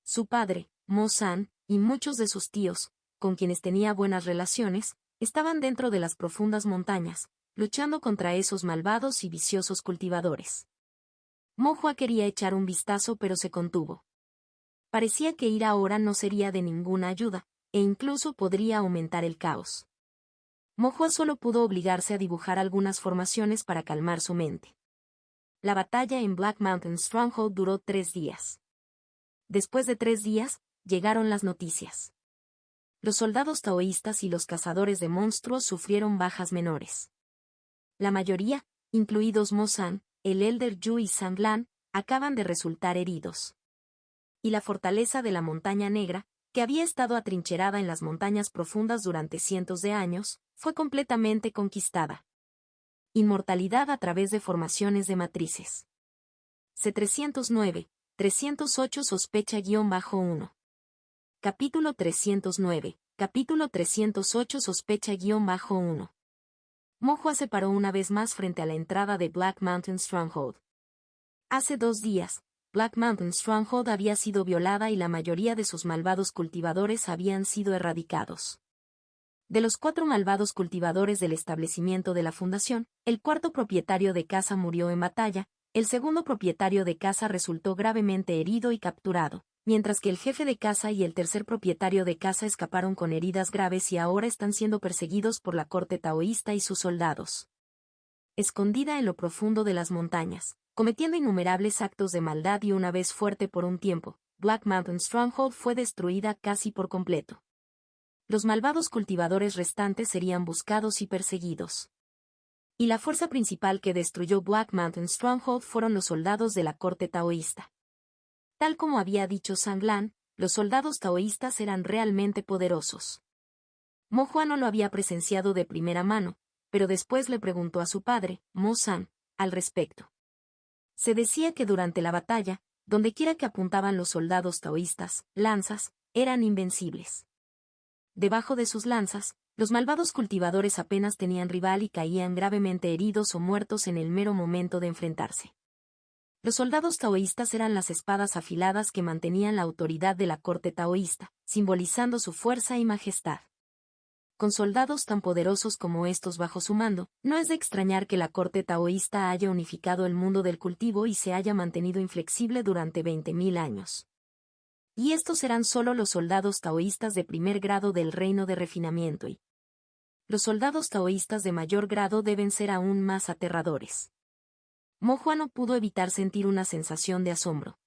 Speaker 1: Su padre, Mo-san, y muchos de sus tíos, con quienes tenía buenas relaciones, estaban dentro de las profundas montañas, luchando contra esos malvados y viciosos cultivadores. Mohua quería echar un vistazo pero se contuvo. Parecía que ir ahora no sería de ninguna ayuda, e incluso podría aumentar el caos. Mohua solo pudo obligarse a dibujar algunas formaciones para calmar su mente. La batalla en Black Mountain Stronghold duró 3 días. Después de 3 días, llegaron las noticias. Los soldados taoístas y los cazadores de monstruos sufrieron bajas menores. La mayoría, incluidos Mo-san, el Elder Yu y Sang-lan, acaban de resultar heridos. Y la fortaleza de la Montaña Negra, que había estado atrincherada en las montañas profundas durante cientos de años, fue completamente conquistada. Inmortalidad a través de formaciones de matrices. C309, 308 sospecha-1. Capítulo 309, capítulo 308 sospecha-1. Mohua se paró una vez más frente a la entrada de Black Mountain Stronghold. Hace 2 días, Black Mountain Stronghold había sido violada y la mayoría de sus malvados cultivadores habían sido erradicados. De los 4 malvados cultivadores del establecimiento de la fundación, el cuarto propietario de casa murió en batalla, el segundo propietario de casa resultó gravemente herido y capturado, mientras que el jefe de casa y el tercer propietario de casa escaparon con heridas graves y ahora están siendo perseguidos por la corte taoísta y sus soldados. Escondida en lo profundo de las montañas, cometiendo innumerables actos de maldad y una vez fuerte por un tiempo, Black Mountain Stronghold fue destruida casi por completo. Los malvados cultivadores restantes serían buscados y perseguidos. Y la fuerza principal que destruyó Black Mountain Stronghold fueron los soldados de la corte taoísta. Tal como había dicho Sang-lan, los soldados taoístas eran realmente poderosos. Mohua no lo había presenciado de primera mano, pero después le preguntó a su padre, Mo-san, al respecto. Se decía que durante la batalla, dondequiera que apuntaban los soldados taoístas, lanzas, eran invencibles. Debajo de sus lanzas, los malvados cultivadores apenas tenían rival y caían gravemente heridos o muertos en el mero momento de enfrentarse. Los soldados taoístas eran las espadas afiladas que mantenían la autoridad de la corte taoísta, simbolizando su fuerza y majestad. Con soldados tan poderosos como estos bajo su mando, no es de extrañar que la corte taoísta haya unificado el mundo del cultivo y se haya mantenido inflexible durante 20.000 años. Y estos eran solo los soldados taoístas de primer grado del reino de refinamiento y los soldados taoístas de mayor grado deben ser aún más aterradores. Mohua no pudo evitar sentir una sensación de asombro.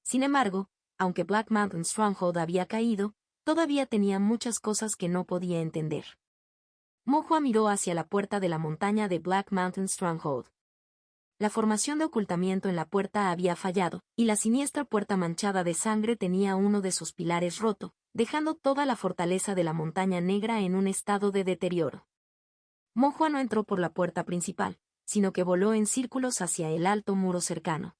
Speaker 1: Sin embargo, aunque Black Mountain Stronghold había caído, todavía tenía muchas cosas que no podía entender. Mohua miró hacia la puerta de la montaña de Black Mountain Stronghold. La formación de ocultamiento en la puerta había fallado, y la siniestra puerta manchada de sangre tenía uno de sus pilares roto, dejando toda la fortaleza de la Montaña Negra en un estado de deterioro. Mohua no entró por la puerta principal, sino que voló en círculos hacia el alto muro cercano.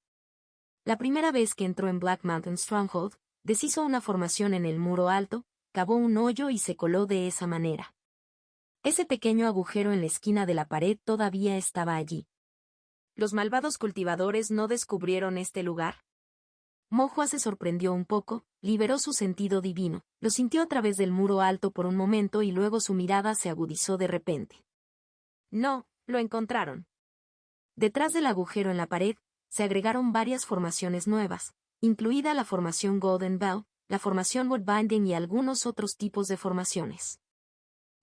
Speaker 1: La primera vez que entró en Black Mountain Stronghold, deshizo una formación en el muro alto, cavó un hoyo y se coló de esa manera. Ese pequeño agujero en la esquina de la pared todavía estaba allí. ¿Los malvados cultivadores no descubrieron este lugar? Mohua se sorprendió un poco, liberó su sentido divino, lo sintió a través del muro alto por un momento y luego su mirada se agudizó de repente. No, lo encontraron. Detrás del agujero en la pared, se agregaron varias formaciones nuevas, incluida la formación Golden Bell, la formación Woodbinding y algunos otros tipos de formaciones.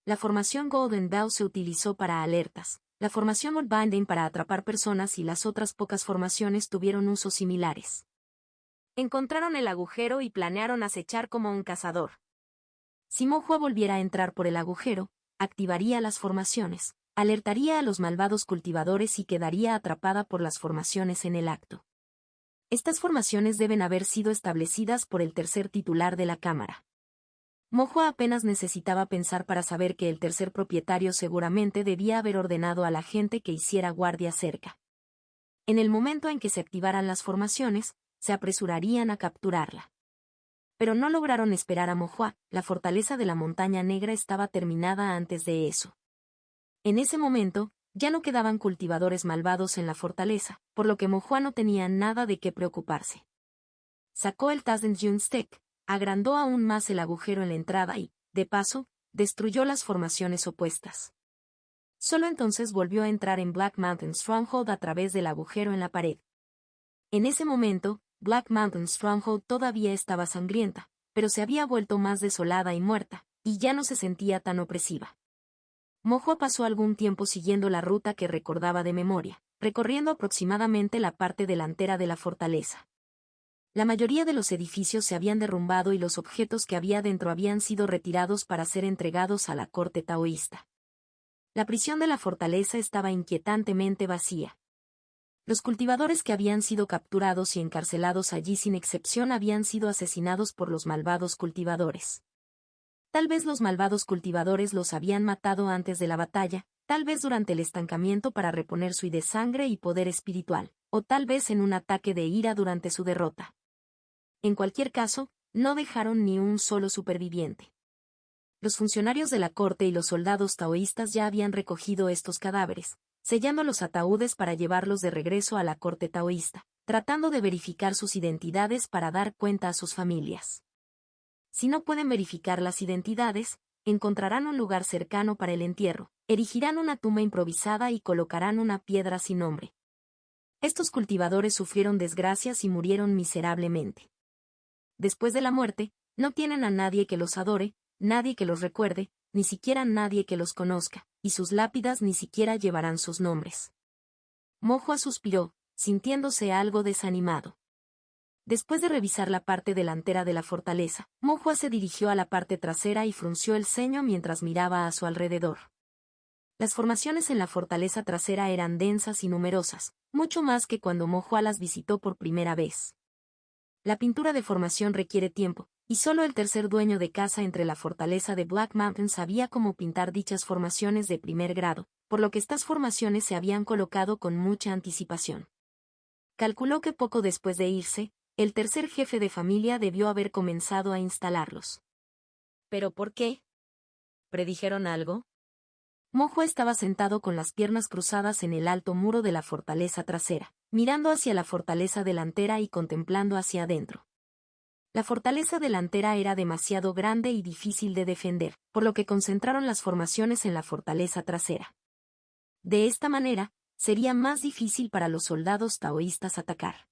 Speaker 1: La formación Golden Bell se utilizó para alertas, la formación Woodbinding para atrapar personas y las otras pocas formaciones tuvieron usos similares. Encontraron el agujero y planearon acechar como un cazador. Si Mohua volviera a entrar por el agujero, activaría las formaciones, alertaría a los malvados cultivadores y quedaría atrapada por las formaciones en el acto. Estas formaciones deben haber sido establecidas por el tercer titular de la Cámara. Mojo apenas necesitaba pensar para saber que el tercer propietario seguramente debía haber ordenado a la gente que hiciera guardia cerca. En el momento en que se activaran las formaciones, se apresurarían a capturarla. Pero no lograron esperar a Mojoa, la fortaleza de la Montaña Negra estaba terminada antes de eso. En ese momento, ya no quedaban cultivadores malvados en la fortaleza, por lo que Mojoa no tenía nada de qué preocuparse. Sacó el Tastenjunstec, agrandó aún más el agujero en la entrada y, de paso, destruyó las formaciones opuestas. Solo entonces volvió a entrar en Black Mountain Stronghold a través del agujero en la pared. En ese momento, Black Mountain Stronghold todavía estaba sangrienta, pero se había vuelto más desolada y muerta, y ya no se sentía tan opresiva. Mojo pasó algún tiempo siguiendo la ruta que recordaba de memoria, recorriendo aproximadamente la parte delantera de la fortaleza. La mayoría de los edificios se habían derrumbado y los objetos que había dentro habían sido retirados para ser entregados a la corte taoísta. La prisión de la fortaleza estaba inquietantemente vacía. Los cultivadores que habían sido capturados y encarcelados allí sin excepción habían sido asesinados por los malvados cultivadores. Tal vez los malvados cultivadores los habían matado antes de la batalla, tal vez durante el estancamiento para reponer su id de sangre y poder espiritual, o tal vez en un ataque de ira durante su derrota. En cualquier caso, no dejaron ni un solo superviviente. Los funcionarios de la corte y los soldados taoístas ya habían recogido estos cadáveres, sellando los ataúdes para llevarlos de regreso a la corte taoísta, tratando de verificar sus identidades para dar cuenta a sus familias. Si no pueden verificar las identidades, encontrarán un lugar cercano para el entierro, erigirán una tumba improvisada y colocarán una piedra sin nombre. Estos cultivadores sufrieron desgracias y murieron miserablemente. Después de la muerte, no tienen a nadie que los adore, nadie que los recuerde, ni siquiera nadie que los conozca, y sus lápidas ni siquiera llevarán sus nombres. Mojoa suspiró, sintiéndose algo desanimado. Después de revisar la parte delantera de la fortaleza, Mojoa se dirigió a la parte trasera y frunció el ceño mientras miraba a su alrededor. Las formaciones en la fortaleza trasera eran densas y numerosas, mucho más que cuando Mojoa las visitó por primera vez. La pintura de formación requiere tiempo, y solo el tercer dueño de casa entre la fortaleza de Black Mountain sabía cómo pintar dichas formaciones de primer grado, por lo que estas formaciones se habían colocado con mucha anticipación. Calculó que poco después de irse, el tercer jefe de familia debió haber comenzado a instalarlos. ¿Pero por qué? ¿Predijeron algo? Mojo estaba sentado con las piernas cruzadas en el alto muro de la fortaleza trasera, mirando hacia la fortaleza delantera y contemplando hacia adentro. La fortaleza delantera era demasiado grande y difícil de defender, por lo que concentraron las formaciones en la fortaleza trasera. De esta manera, sería más difícil para los soldados taoístas atacar.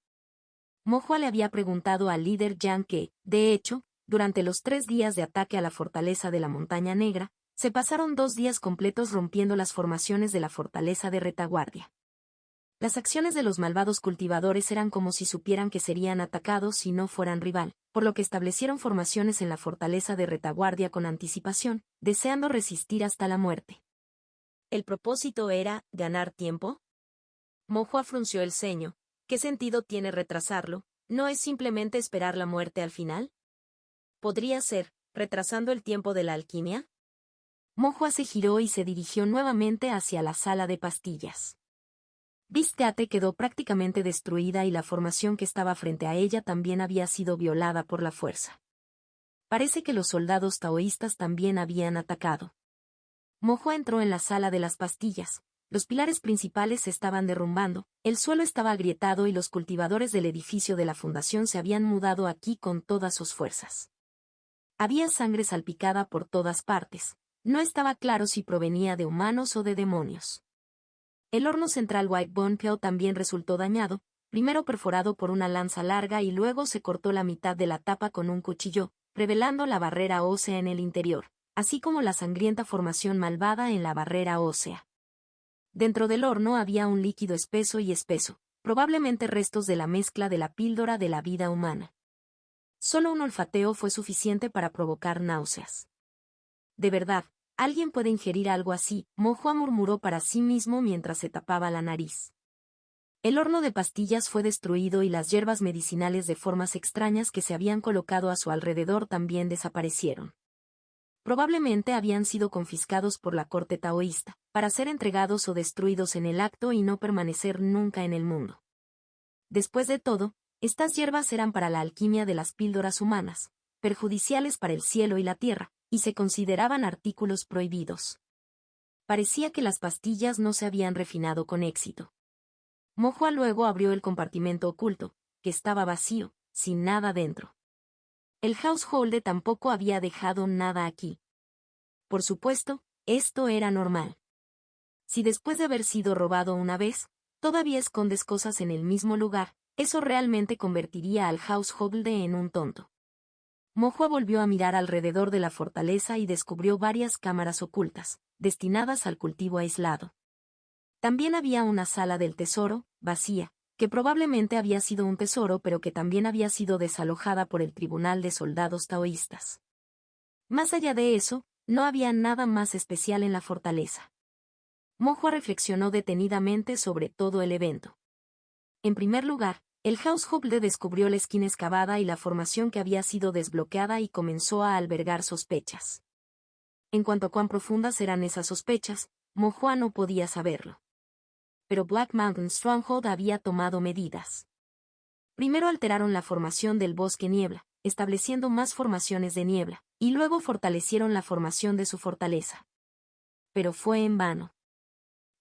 Speaker 1: Mojo le había preguntado al líder Yang que, de hecho, durante los 3 días de ataque a la fortaleza de la Montaña Negra, se pasaron 2 días completos rompiendo las formaciones de la fortaleza de retaguardia. Las acciones de los malvados cultivadores eran como si supieran que serían atacados si no fueran rival, por lo que establecieron formaciones en la fortaleza de retaguardia con anticipación, deseando resistir hasta la muerte. ¿El propósito era ganar tiempo? Mojo frunció el ceño. ¿Qué sentido tiene retrasarlo? ¿No es simplemente esperar la muerte al final? ¿Podría ser, retrasando el tiempo de la alquimia? Mojo se giró y se dirigió nuevamente hacia la sala de pastillas. Vistate quedó prácticamente destruida y la formación que estaba frente a ella también había sido violada por la fuerza. Parece que los soldados taoístas también habían atacado. Mojo entró en la sala de las pastillas. Los pilares principales se estaban derrumbando, el suelo estaba agrietado y los cultivadores del edificio de la fundación se habían mudado aquí con todas sus fuerzas. Había sangre salpicada por todas partes. No estaba claro si provenía de humanos o de demonios. El horno central White Bone Pill también resultó dañado, primero perforado por una lanza larga y luego se cortó la mitad de la tapa con un cuchillo, revelando la barrera ósea en el interior, así como la sangrienta formación malvada en la barrera ósea. Dentro del horno había un líquido espeso y espeso, probablemente restos de la mezcla de la píldora de la vida humana. Solo un olfateo fue suficiente para provocar náuseas. De verdad, ¿alguien puede ingerir algo así?, Mojo murmuró para sí mismo mientras se tapaba la nariz. El horno de pastillas fue destruido y las hierbas medicinales de formas extrañas que se habían colocado a su alrededor también desaparecieron. Probablemente habían sido confiscados por la corte taoísta, para ser entregados o destruidos en el acto y no permanecer nunca en el mundo. Después de todo, estas hierbas eran para la alquimia de las píldoras humanas, perjudiciales para el cielo y la tierra, y se consideraban artículos prohibidos. Parecía que las pastillas no se habían refinado con éxito. Mohua luego abrió el compartimento oculto, que estaba vacío, sin nada dentro. El householder tampoco había dejado nada aquí. Por supuesto, esto era normal. Si después de haber sido robado una vez, todavía escondes cosas en el mismo lugar, eso realmente convertiría al householder en un tonto. Mohua volvió a mirar alrededor de la fortaleza y descubrió varias cámaras ocultas, destinadas al cultivo aislado. También había una sala del tesoro, vacía, que probablemente había sido un tesoro pero que también había sido desalojada por el tribunal de soldados taoístas. Más allá de eso, no había nada más especial en la fortaleza. Mohua reflexionó detenidamente sobre todo el evento. En primer lugar, el householder descubrió la esquina excavada y la formación que había sido desbloqueada y comenzó a albergar sospechas. En cuanto a cuán profundas eran esas sospechas, Mohua no podía saberlo. Pero Black Mountain Stronghold había tomado medidas. Primero alteraron la formación del bosque niebla, estableciendo más formaciones de niebla, y luego fortalecieron la formación de su fortaleza. Pero fue en vano.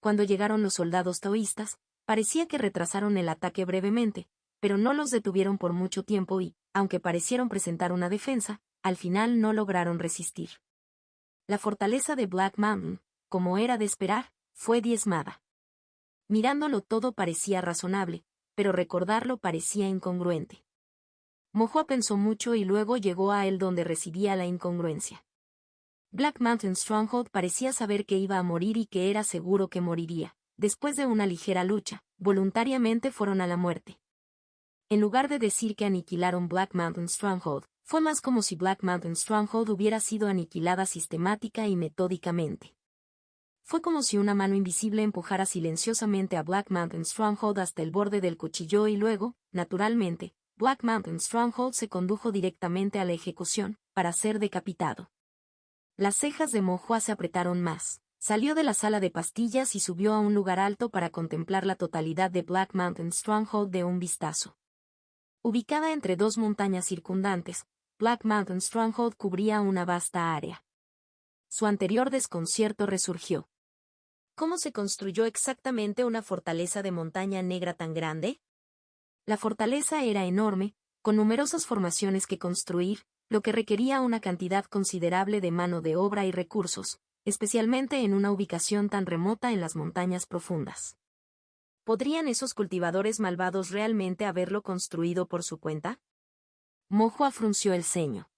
Speaker 1: Cuando llegaron los soldados taoístas, parecía que retrasaron el ataque brevemente, pero no los detuvieron por mucho tiempo y, aunque parecieron presentar una defensa, al final no lograron resistir. La fortaleza de Black Mountain, como era de esperar, fue diezmada. Mirándolo todo parecía razonable, pero recordarlo parecía incongruente. Mohua pensó mucho y luego llegó a él donde residía la incongruencia. Black Mountain Stronghold parecía saber que iba a morir y que era seguro que moriría. Después de una ligera lucha, voluntariamente fueron a la muerte. En lugar de decir que aniquilaron Black Mountain Stronghold, fue más como si Black Mountain Stronghold hubiera sido aniquilada sistemática y metódicamente. Fue como si una mano invisible empujara silenciosamente a Black Mountain Stronghold hasta el borde del cuchillo y luego, naturalmente, Black Mountain Stronghold se condujo directamente a la ejecución, para ser decapitado. Las cejas de Mohua se apretaron más. Salió de la sala de pastillas y subió a un lugar alto para contemplar la totalidad de Black Mountain Stronghold de un vistazo. Ubicada entre dos montañas circundantes, Black Mountain Stronghold cubría una vasta área. Su anterior desconcierto resurgió. ¿Cómo se construyó exactamente una fortaleza de montaña negra tan grande? La fortaleza era enorme, con numerosas formaciones que construir, lo que requería una cantidad considerable de mano de obra y recursos, especialmente en una ubicación tan remota en las montañas profundas. ¿Podrían esos cultivadores malvados realmente haberlo construido por su cuenta? Mohua frunció el ceño.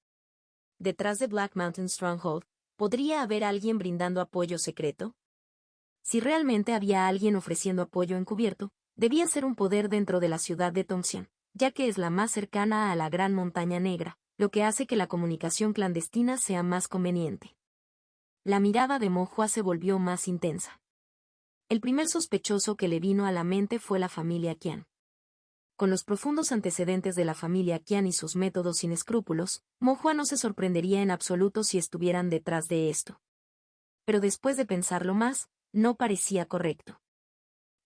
Speaker 1: Detrás de Black Mountain Stronghold, ¿podría haber alguien brindando apoyo secreto? Si realmente había alguien ofreciendo apoyo encubierto, debía ser un poder dentro de la ciudad de Tongxian, ya que es la más cercana a la Gran Montaña Negra, lo que hace que la comunicación clandestina sea más conveniente. La mirada de Mohua se volvió más intensa. El primer sospechoso que le vino a la mente fue la familia Qian. Con los profundos antecedentes de la familia Qian y sus métodos sin escrúpulos, Mohua no se sorprendería en absoluto si estuvieran detrás de esto. Pero después de pensarlo más, no parecía correcto.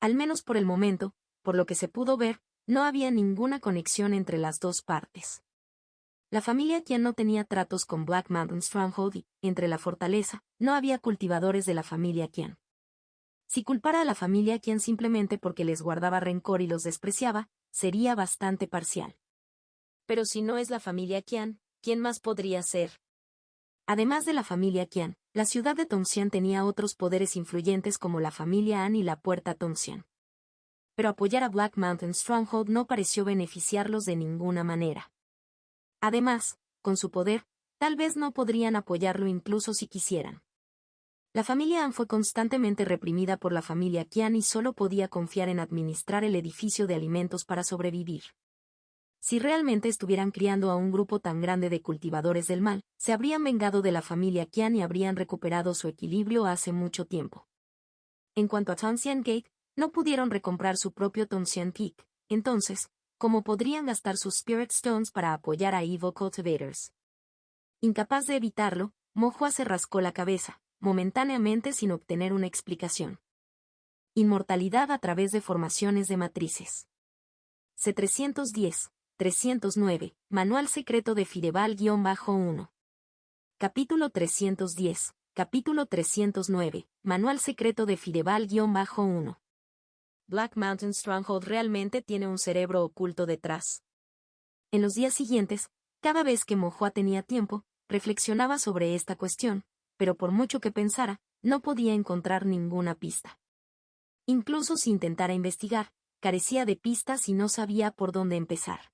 Speaker 1: Al menos por el momento, por lo que se pudo ver, no había ninguna conexión entre las dos partes. La familia Qian no tenía tratos con Black Mountain Stronghold y, entre la fortaleza, no había cultivadores de la familia Qian. Si culpara a la familia Qian simplemente porque les guardaba rencor y los despreciaba, sería bastante parcial. Pero si no es la familia Qian, ¿quién más podría ser? Además de la familia Qian, la ciudad de Tongxian tenía otros poderes influyentes como la familia An y la Puerta Tongxian. Pero apoyar a Black Mountain Stronghold no pareció beneficiarlos de ninguna manera. Además, con su poder, tal vez no podrían apoyarlo incluso si quisieran. La familia An fue constantemente reprimida por la familia Qian y solo podía confiar en administrar el edificio de alimentos para sobrevivir. Si realmente estuvieran criando a un grupo tan grande de cultivadores del mal, se habrían vengado de la familia Qian y habrían recuperado su equilibrio hace mucho tiempo. En cuanto a Tongxian Gate, no pudieron recomprar su propio Tongxian Peak, entonces, ¿cómo podrían gastar sus Spirit Stones para apoyar a Evil Cultivators? Incapaz de evitarlo, Mo se rascó la cabeza, momentáneamente sin obtener una explicación. Inmortalidad a través de formaciones de matrices. C310, 309, Manual secreto de Fireball-1. Capítulo 310, capítulo 309, Manual secreto de Fireball-1. Black Mountain Stronghold realmente tiene un cerebro oculto detrás. En los días siguientes, cada vez que Mo tenía tiempo, reflexionaba sobre esta cuestión, pero por mucho que pensara, no podía encontrar ninguna pista. Incluso si intentara investigar, carecía de pistas y no sabía por dónde empezar.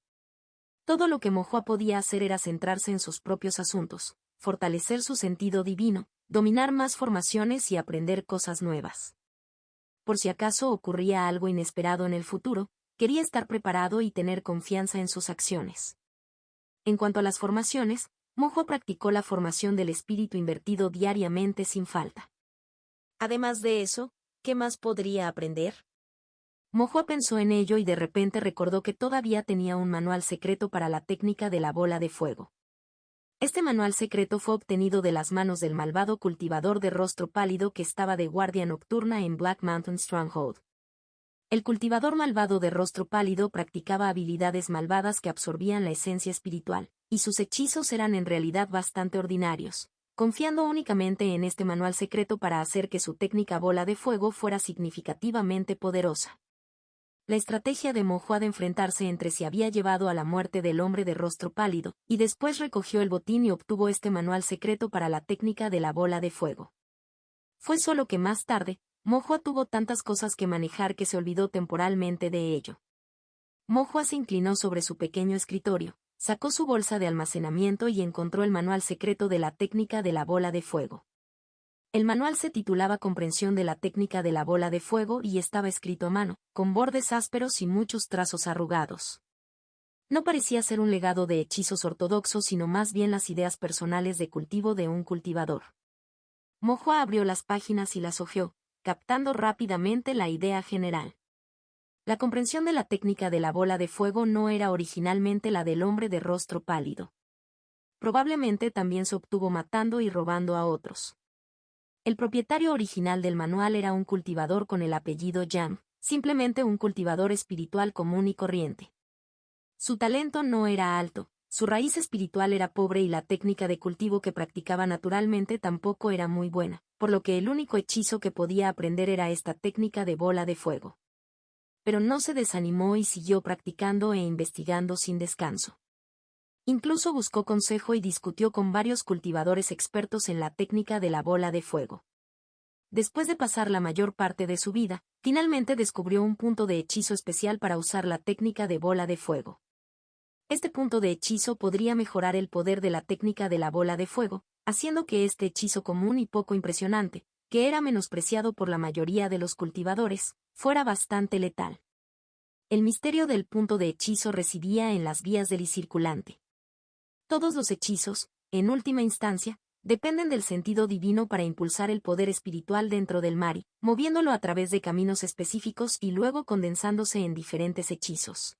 Speaker 1: Todo lo que Mo podía hacer era centrarse en sus propios asuntos, fortalecer su sentido divino, dominar más formaciones y aprender cosas nuevas. Por si acaso ocurría algo inesperado en el futuro, quería estar preparado y tener confianza en sus acciones. En cuanto a las formaciones, Mo practicó la formación del espíritu invertido diariamente sin falta. Además de eso, ¿qué más podría aprender? Mo pensó en ello y de repente recordó que todavía tenía un manual secreto para la técnica de la bola de fuego. Este manual secreto fue obtenido de las manos del malvado cultivador de rostro pálido que estaba de guardia nocturna en Black Mountain Stronghold. El cultivador malvado de rostro pálido practicaba habilidades malvadas que absorbían la esencia espiritual, y sus hechizos eran en realidad bastante ordinarios, confiando únicamente en este manual secreto para hacer que su técnica bola de fuego fuera significativamente poderosa. La estrategia de Mo de enfrentarse entre sí había llevado a la muerte del hombre de rostro pálido, y después recogió el botín y obtuvo este manual secreto para la técnica de la bola de fuego. Fue solo que más tarde, Mo tuvo tantas cosas que manejar que se olvidó temporalmente de ello. Mo se inclinó sobre su pequeño escritorio, sacó su bolsa de almacenamiento y encontró el manual secreto de la técnica de la bola de fuego. El manual se titulaba Comprensión de la técnica de la bola de fuego y estaba escrito a mano, con bordes ásperos y muchos trazos arrugados. No parecía ser un legado de hechizos ortodoxos sino más bien las ideas personales de cultivo de un cultivador. Mo abrió las páginas y las hojeó, captando rápidamente la idea general. La comprensión de la técnica de la bola de fuego no era originalmente la del hombre de rostro pálido. Probablemente también se obtuvo matando y robando a otros. El propietario original del manual era un cultivador con el apellido Jam, simplemente un cultivador espiritual común y corriente. Su talento no era alto, su raíz espiritual era pobre y la técnica de cultivo que practicaba naturalmente tampoco era muy buena, por lo que el único hechizo que podía aprender era esta técnica de bola de fuego. Pero no se desanimó y siguió practicando e investigando sin descanso. Incluso buscó consejo y discutió con varios cultivadores expertos en la técnica de la bola de fuego. Después de pasar la mayor parte de su vida, finalmente descubrió un punto de hechizo especial para usar la técnica de bola de fuego. Este punto de hechizo podría mejorar el poder de la técnica de la bola de fuego, haciendo que este hechizo común y poco impresionante, que era menospreciado por la mayoría de los cultivadores, fuera bastante letal. El misterio del punto de hechizo residía en las vías del circulante. Todos los hechizos, en última instancia, dependen del sentido divino para impulsar el poder espiritual dentro del Mari, moviéndolo a través de caminos específicos y luego condensándose en diferentes hechizos.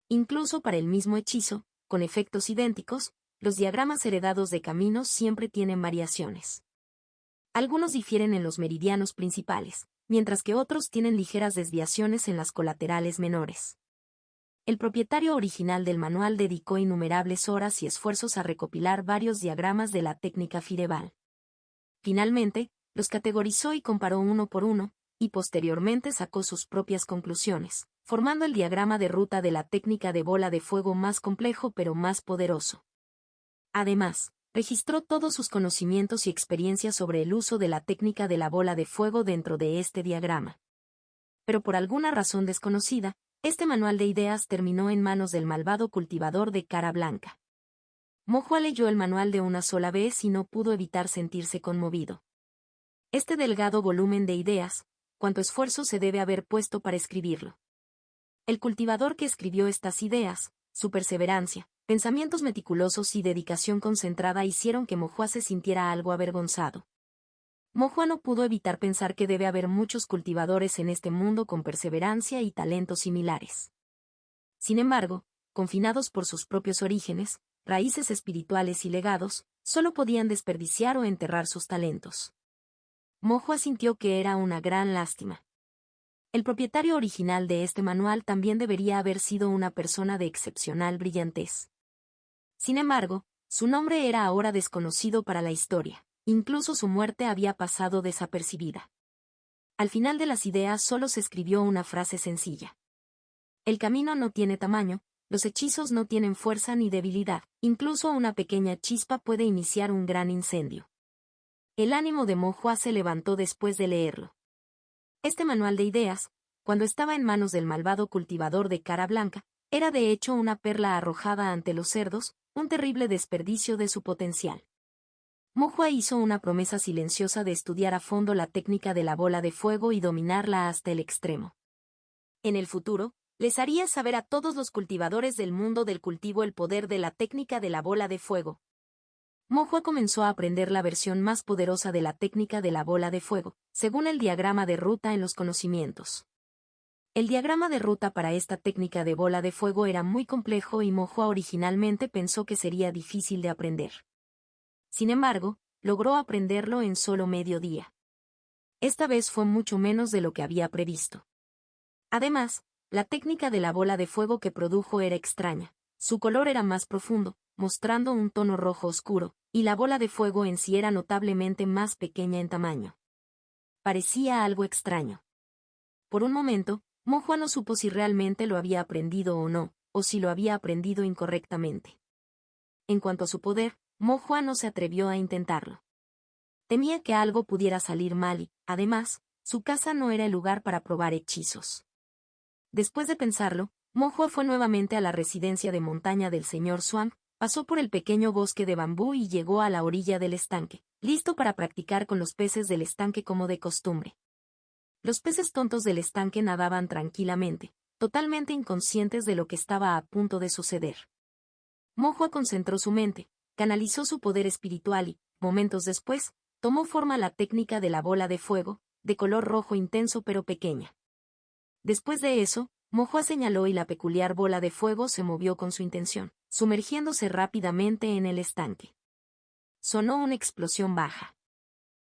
Speaker 1: Incluso para el mismo hechizo, con efectos idénticos, los diagramas heredados de caminos siempre tienen variaciones. Algunos difieren en los meridianos principales, mientras que otros tienen ligeras desviaciones en las colaterales menores. El propietario original del manual dedicó innumerables horas y esfuerzos a recopilar varios diagramas de la técnica Fireball. Finalmente, los categorizó y comparó uno por uno, y posteriormente sacó sus propias conclusiones, formando el diagrama de ruta de la técnica de bola de fuego más complejo pero más poderoso. Además, registró todos sus conocimientos y experiencias sobre el uso de la técnica de la bola de fuego dentro de este diagrama. Pero por alguna razón desconocida, este manual de ideas terminó en manos del malvado cultivador de cara blanca. Mo leyó el manual de una sola vez y no pudo evitar sentirse conmovido. Este delgado volumen de ideas, cuánto esfuerzo se debe haber puesto para escribirlo. El cultivador que escribió estas ideas, su perseverancia, pensamientos meticulosos y dedicación concentrada hicieron que Mo se sintiera algo avergonzado. Mo no pudo evitar pensar que debe haber muchos cultivadores en este mundo con perseverancia y talentos similares. Sin embargo, confinados por sus propios orígenes, raíces espirituales y legados, Solo podían desperdiciar o enterrar sus talentos. Mojoa sintió que era una gran lástima. El propietario original de este manual también debería haber sido una persona de excepcional brillantez. Sin embargo, su nombre era ahora desconocido para la historia, incluso su muerte había pasado desapercibida. Al final de las ideas solo se escribió una frase sencilla. El camino no tiene tamaño, los hechizos no tienen fuerza ni debilidad, incluso una pequeña chispa puede iniciar un gran incendio. El ánimo de Mojoa se levantó después de leerlo. Este manual de ideas, cuando estaba en manos del malvado cultivador de cara blanca, era de hecho una perla arrojada ante los cerdos, un terrible desperdicio de su potencial. Mojoa hizo una promesa silenciosa de estudiar a fondo la técnica de la bola de fuego y dominarla hasta el extremo. En el futuro, les haría saber a todos los cultivadores del mundo del cultivo el poder de la técnica de la bola de fuego. Mojoa comenzó a aprender la versión más poderosa de la técnica de la bola de fuego, según el diagrama de ruta en los conocimientos. El diagrama de ruta para esta técnica de bola de fuego era muy complejo y Mojoa originalmente pensó que sería difícil de aprender. Sin embargo, logró aprenderlo en solo medio día. Esta vez fue mucho menos de lo que había previsto. Además, la técnica de la bola de fuego que produjo era extraña. Su color era más profundo, mostrando un tono rojo oscuro, y la bola de fuego en sí era notablemente más pequeña en tamaño. Parecía algo extraño. Por un momento, Mojoa no supo si realmente lo había aprendido o no, o si lo había aprendido incorrectamente. En cuanto a su poder, Mojoa no se atrevió a intentarlo. Temía que algo pudiera salir mal y, además, su casa no era el lugar para probar hechizos. Después de pensarlo, Mojoa fue nuevamente a la residencia de montaña del señor Swamp, pasó por el pequeño bosque de bambú y llegó a la orilla del estanque, listo para practicar con los peces del estanque como de costumbre. Los peces tontos del estanque nadaban tranquilamente, totalmente inconscientes de lo que estaba a punto de suceder. Mojoa concentró su mente, canalizó su poder espiritual y, momentos después, tomó forma la técnica de la bola de fuego, de color rojo intenso pero pequeña. Después de eso, Mojoa señaló y la peculiar bola de fuego se movió con su intención, sumergiéndose rápidamente en el estanque. Sonó una explosión baja.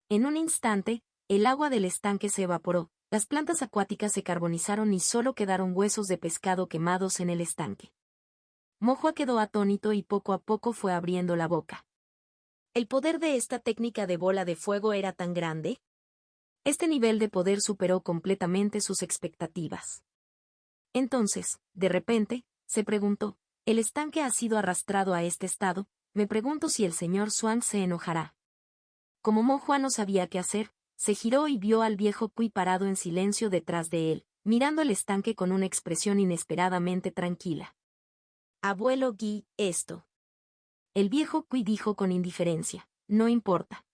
Speaker 1: En un instante, el agua del estanque se evaporó, las plantas acuáticas se carbonizaron y solo quedaron huesos de pescado quemados en el estanque. Mojoa quedó atónito y poco a poco fue abriendo la boca. ¿El poder de esta técnica de bola de fuego era tan grande? Este nivel de poder superó completamente sus expectativas. Entonces, de repente, se preguntó, ¿el estanque ha sido arrastrado a este estado? Me pregunto si el señor Swan se enojará. Como Mojoa no sabía qué hacer, se giró y vio al viejo Cui parado en silencio detrás de él, mirando el estanque con una expresión inesperadamente tranquila. Abuelo Guy, esto. El viejo Cui dijo con indiferencia, no importa.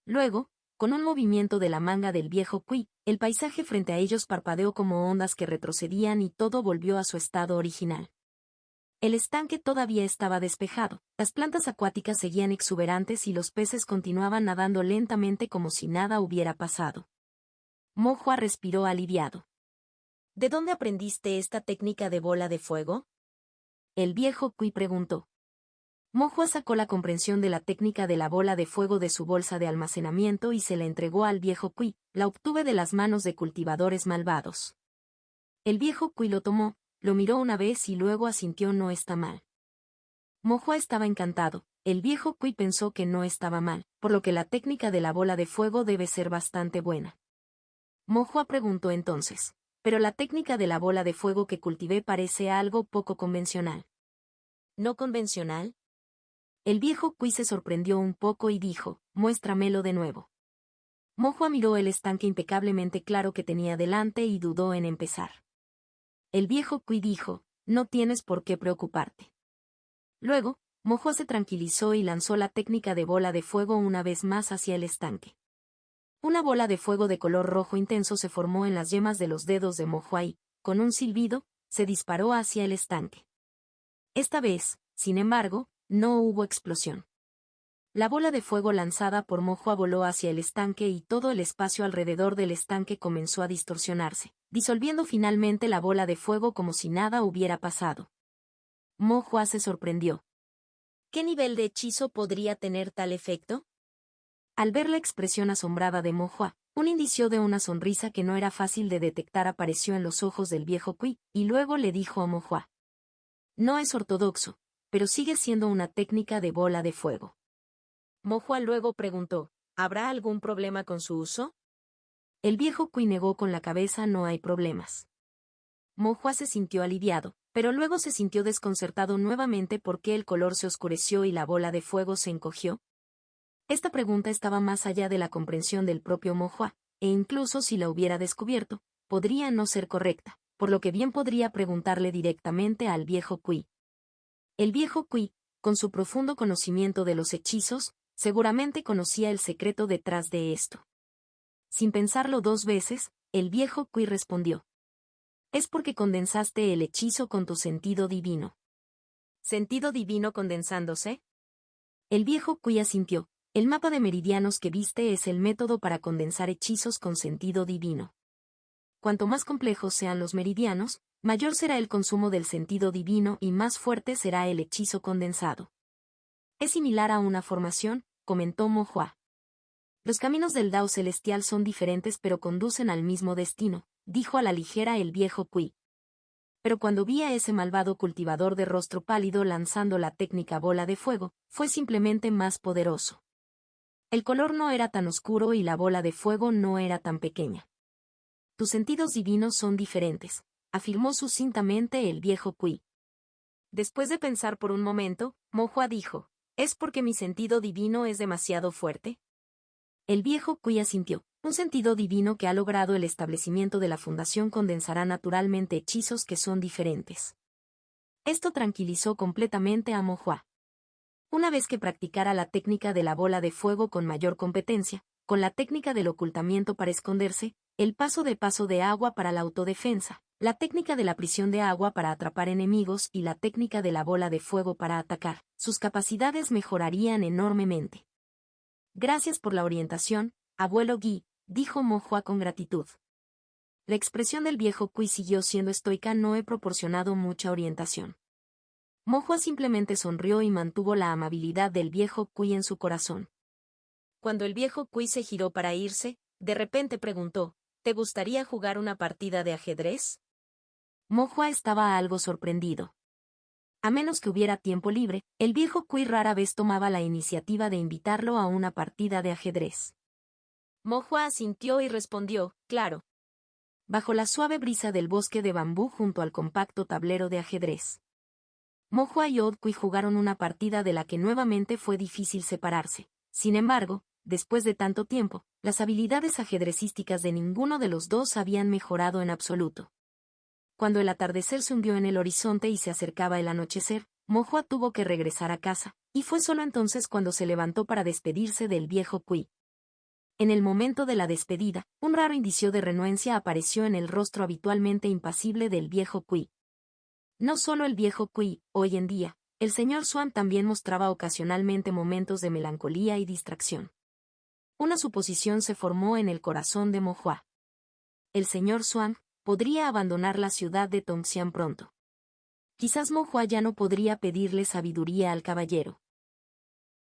Speaker 1: Luego, con un movimiento de la manga del viejo Cui, el paisaje frente a ellos parpadeó como ondas que retrocedían y todo volvió a su estado original. El estanque todavía estaba despejado, las plantas acuáticas seguían exuberantes y los peces continuaban nadando lentamente como si nada hubiera pasado. Mojoa respiró aliviado. ¿De dónde aprendiste esta técnica de bola de fuego? El viejo Cui preguntó. Mojoa sacó la comprensión de la técnica de la bola de fuego de su bolsa de almacenamiento y se la entregó al viejo Cui, la obtuve de las manos de cultivadores malvados. El viejo Cui lo tomó, lo miró una vez y luego asintió no está mal. Mojoa estaba encantado, el viejo Cui pensó que no estaba mal, por lo que la técnica de la bola de fuego debe ser bastante buena. Mojoa preguntó entonces, pero la técnica de la bola de fuego que cultivé parece algo poco convencional. ¿No convencional? El viejo Cui se sorprendió un poco y dijo, muéstramelo de nuevo. Mojoa miró el estanque impecablemente claro que tenía delante y dudó en empezar. El viejo Cui dijo, no tienes por qué preocuparte. Luego, Mojoa se tranquilizó y lanzó la técnica de bola de fuego una vez más hacia el estanque. Una bola de fuego de color rojo intenso se formó en las yemas de los dedos de Mojoa y, con un silbido, se disparó hacia el estanque. Esta vez, sin embargo, no hubo explosión. La bola de fuego lanzada por Mojoa voló hacia el estanque y todo el espacio alrededor del estanque comenzó a distorsionarse, disolviendo finalmente la bola de fuego como si nada hubiera pasado. Mojoa se sorprendió. ¿Qué nivel de hechizo podría tener tal efecto? Al ver la expresión asombrada de Mo-Hua, un indicio de una sonrisa que no era fácil de detectar apareció en los ojos del viejo Cui, y luego le dijo a Mo-Hua: no es ortodoxo, pero sigue siendo una técnica de bola de fuego. Mo-Hua luego preguntó: ¿habrá algún problema con su uso? El viejo Cui negó con la cabeza: no hay problemas. Mo-Hua se sintió aliviado, pero luego se sintió desconcertado nuevamente porque el color se oscureció y la bola de fuego se encogió. Esta pregunta estaba más allá de la comprensión del propio Mo-Hua, e incluso si la hubiera descubierto, podría no ser correcta, por lo que bien podría preguntarle directamente al viejo Cui. El viejo Cui, con su profundo conocimiento de los hechizos, seguramente conocía el secreto detrás de esto. Sin pensarlo dos veces, el viejo Cui respondió: es porque condensaste el hechizo con tu sentido divino. ¿Sentido divino condensándose? El viejo Cui asintió. El mapa de meridianos que viste es el método para condensar hechizos con sentido divino. Cuanto más complejos sean los meridianos, mayor será el consumo del sentido divino y más fuerte será el hechizo condensado. Es similar a una formación, comentó Mo-Hua. Los caminos del Dao celestial son diferentes pero conducen al mismo destino, dijo a la ligera el viejo Cui. Pero cuando vi a ese malvado cultivador de rostro pálido lanzando la técnica bola de fuego, fue simplemente más poderoso. El color no era tan oscuro y la bola de fuego no era tan pequeña. Tus sentidos divinos son diferentes, afirmó sucintamente el viejo Cui. Después de pensar por un momento, Mo-Hua dijo: ¿es porque mi sentido divino es demasiado fuerte? El viejo Cui asintió. Un sentido divino que ha logrado el establecimiento de la fundación condensará naturalmente hechizos que son diferentes. Esto tranquilizó completamente a Mo-Hua. Una vez que practicara la técnica de la bola de fuego con mayor competencia, con la técnica del ocultamiento para esconderse, el paso de agua para la autodefensa, la técnica de la prisión de agua para atrapar enemigos y la técnica de la bola de fuego para atacar, sus capacidades mejorarían enormemente. Gracias por la orientación, abuelo Gui, dijo Mo-Hua con gratitud. La expresión del viejo Cui siguió siendo estoica: no he proporcionado mucha orientación. Mo-Hua simplemente sonrió y mantuvo la amabilidad del viejo Cui en su corazón. Cuando el viejo Cui se giró para irse, de repente preguntó: ¿te gustaría jugar una partida de ajedrez? Mo-Hua estaba algo sorprendido. A menos que hubiera tiempo libre, el viejo Cui rara vez tomaba la iniciativa de invitarlo a una partida de ajedrez. Mo-Hua asintió y respondió: claro. Bajo la suave brisa del bosque de bambú junto al compacto tablero de ajedrez, Mo-Hua y Old Cui jugaron una partida de la que nuevamente fue difícil separarse. Sin embargo, después de tanto tiempo, las habilidades ajedrecísticas de ninguno de los dos habían mejorado en absoluto. Cuando el atardecer se hundió en el horizonte y se acercaba el anochecer, Mo-Hua tuvo que regresar a casa, y fue solo entonces cuando se levantó para despedirse del viejo Cui. En el momento de la despedida, un raro indicio de renuencia apareció en el rostro habitualmente impasible del viejo Cui. No solo el viejo Cui, hoy en día, el señor Swan también mostraba ocasionalmente momentos de melancolía y distracción. Una suposición se formó en el corazón de Mo-Hua. El señor Swan podría abandonar la ciudad de Tongxian pronto. Quizás Mo-Hua ya no podría pedirle sabiduría al caballero.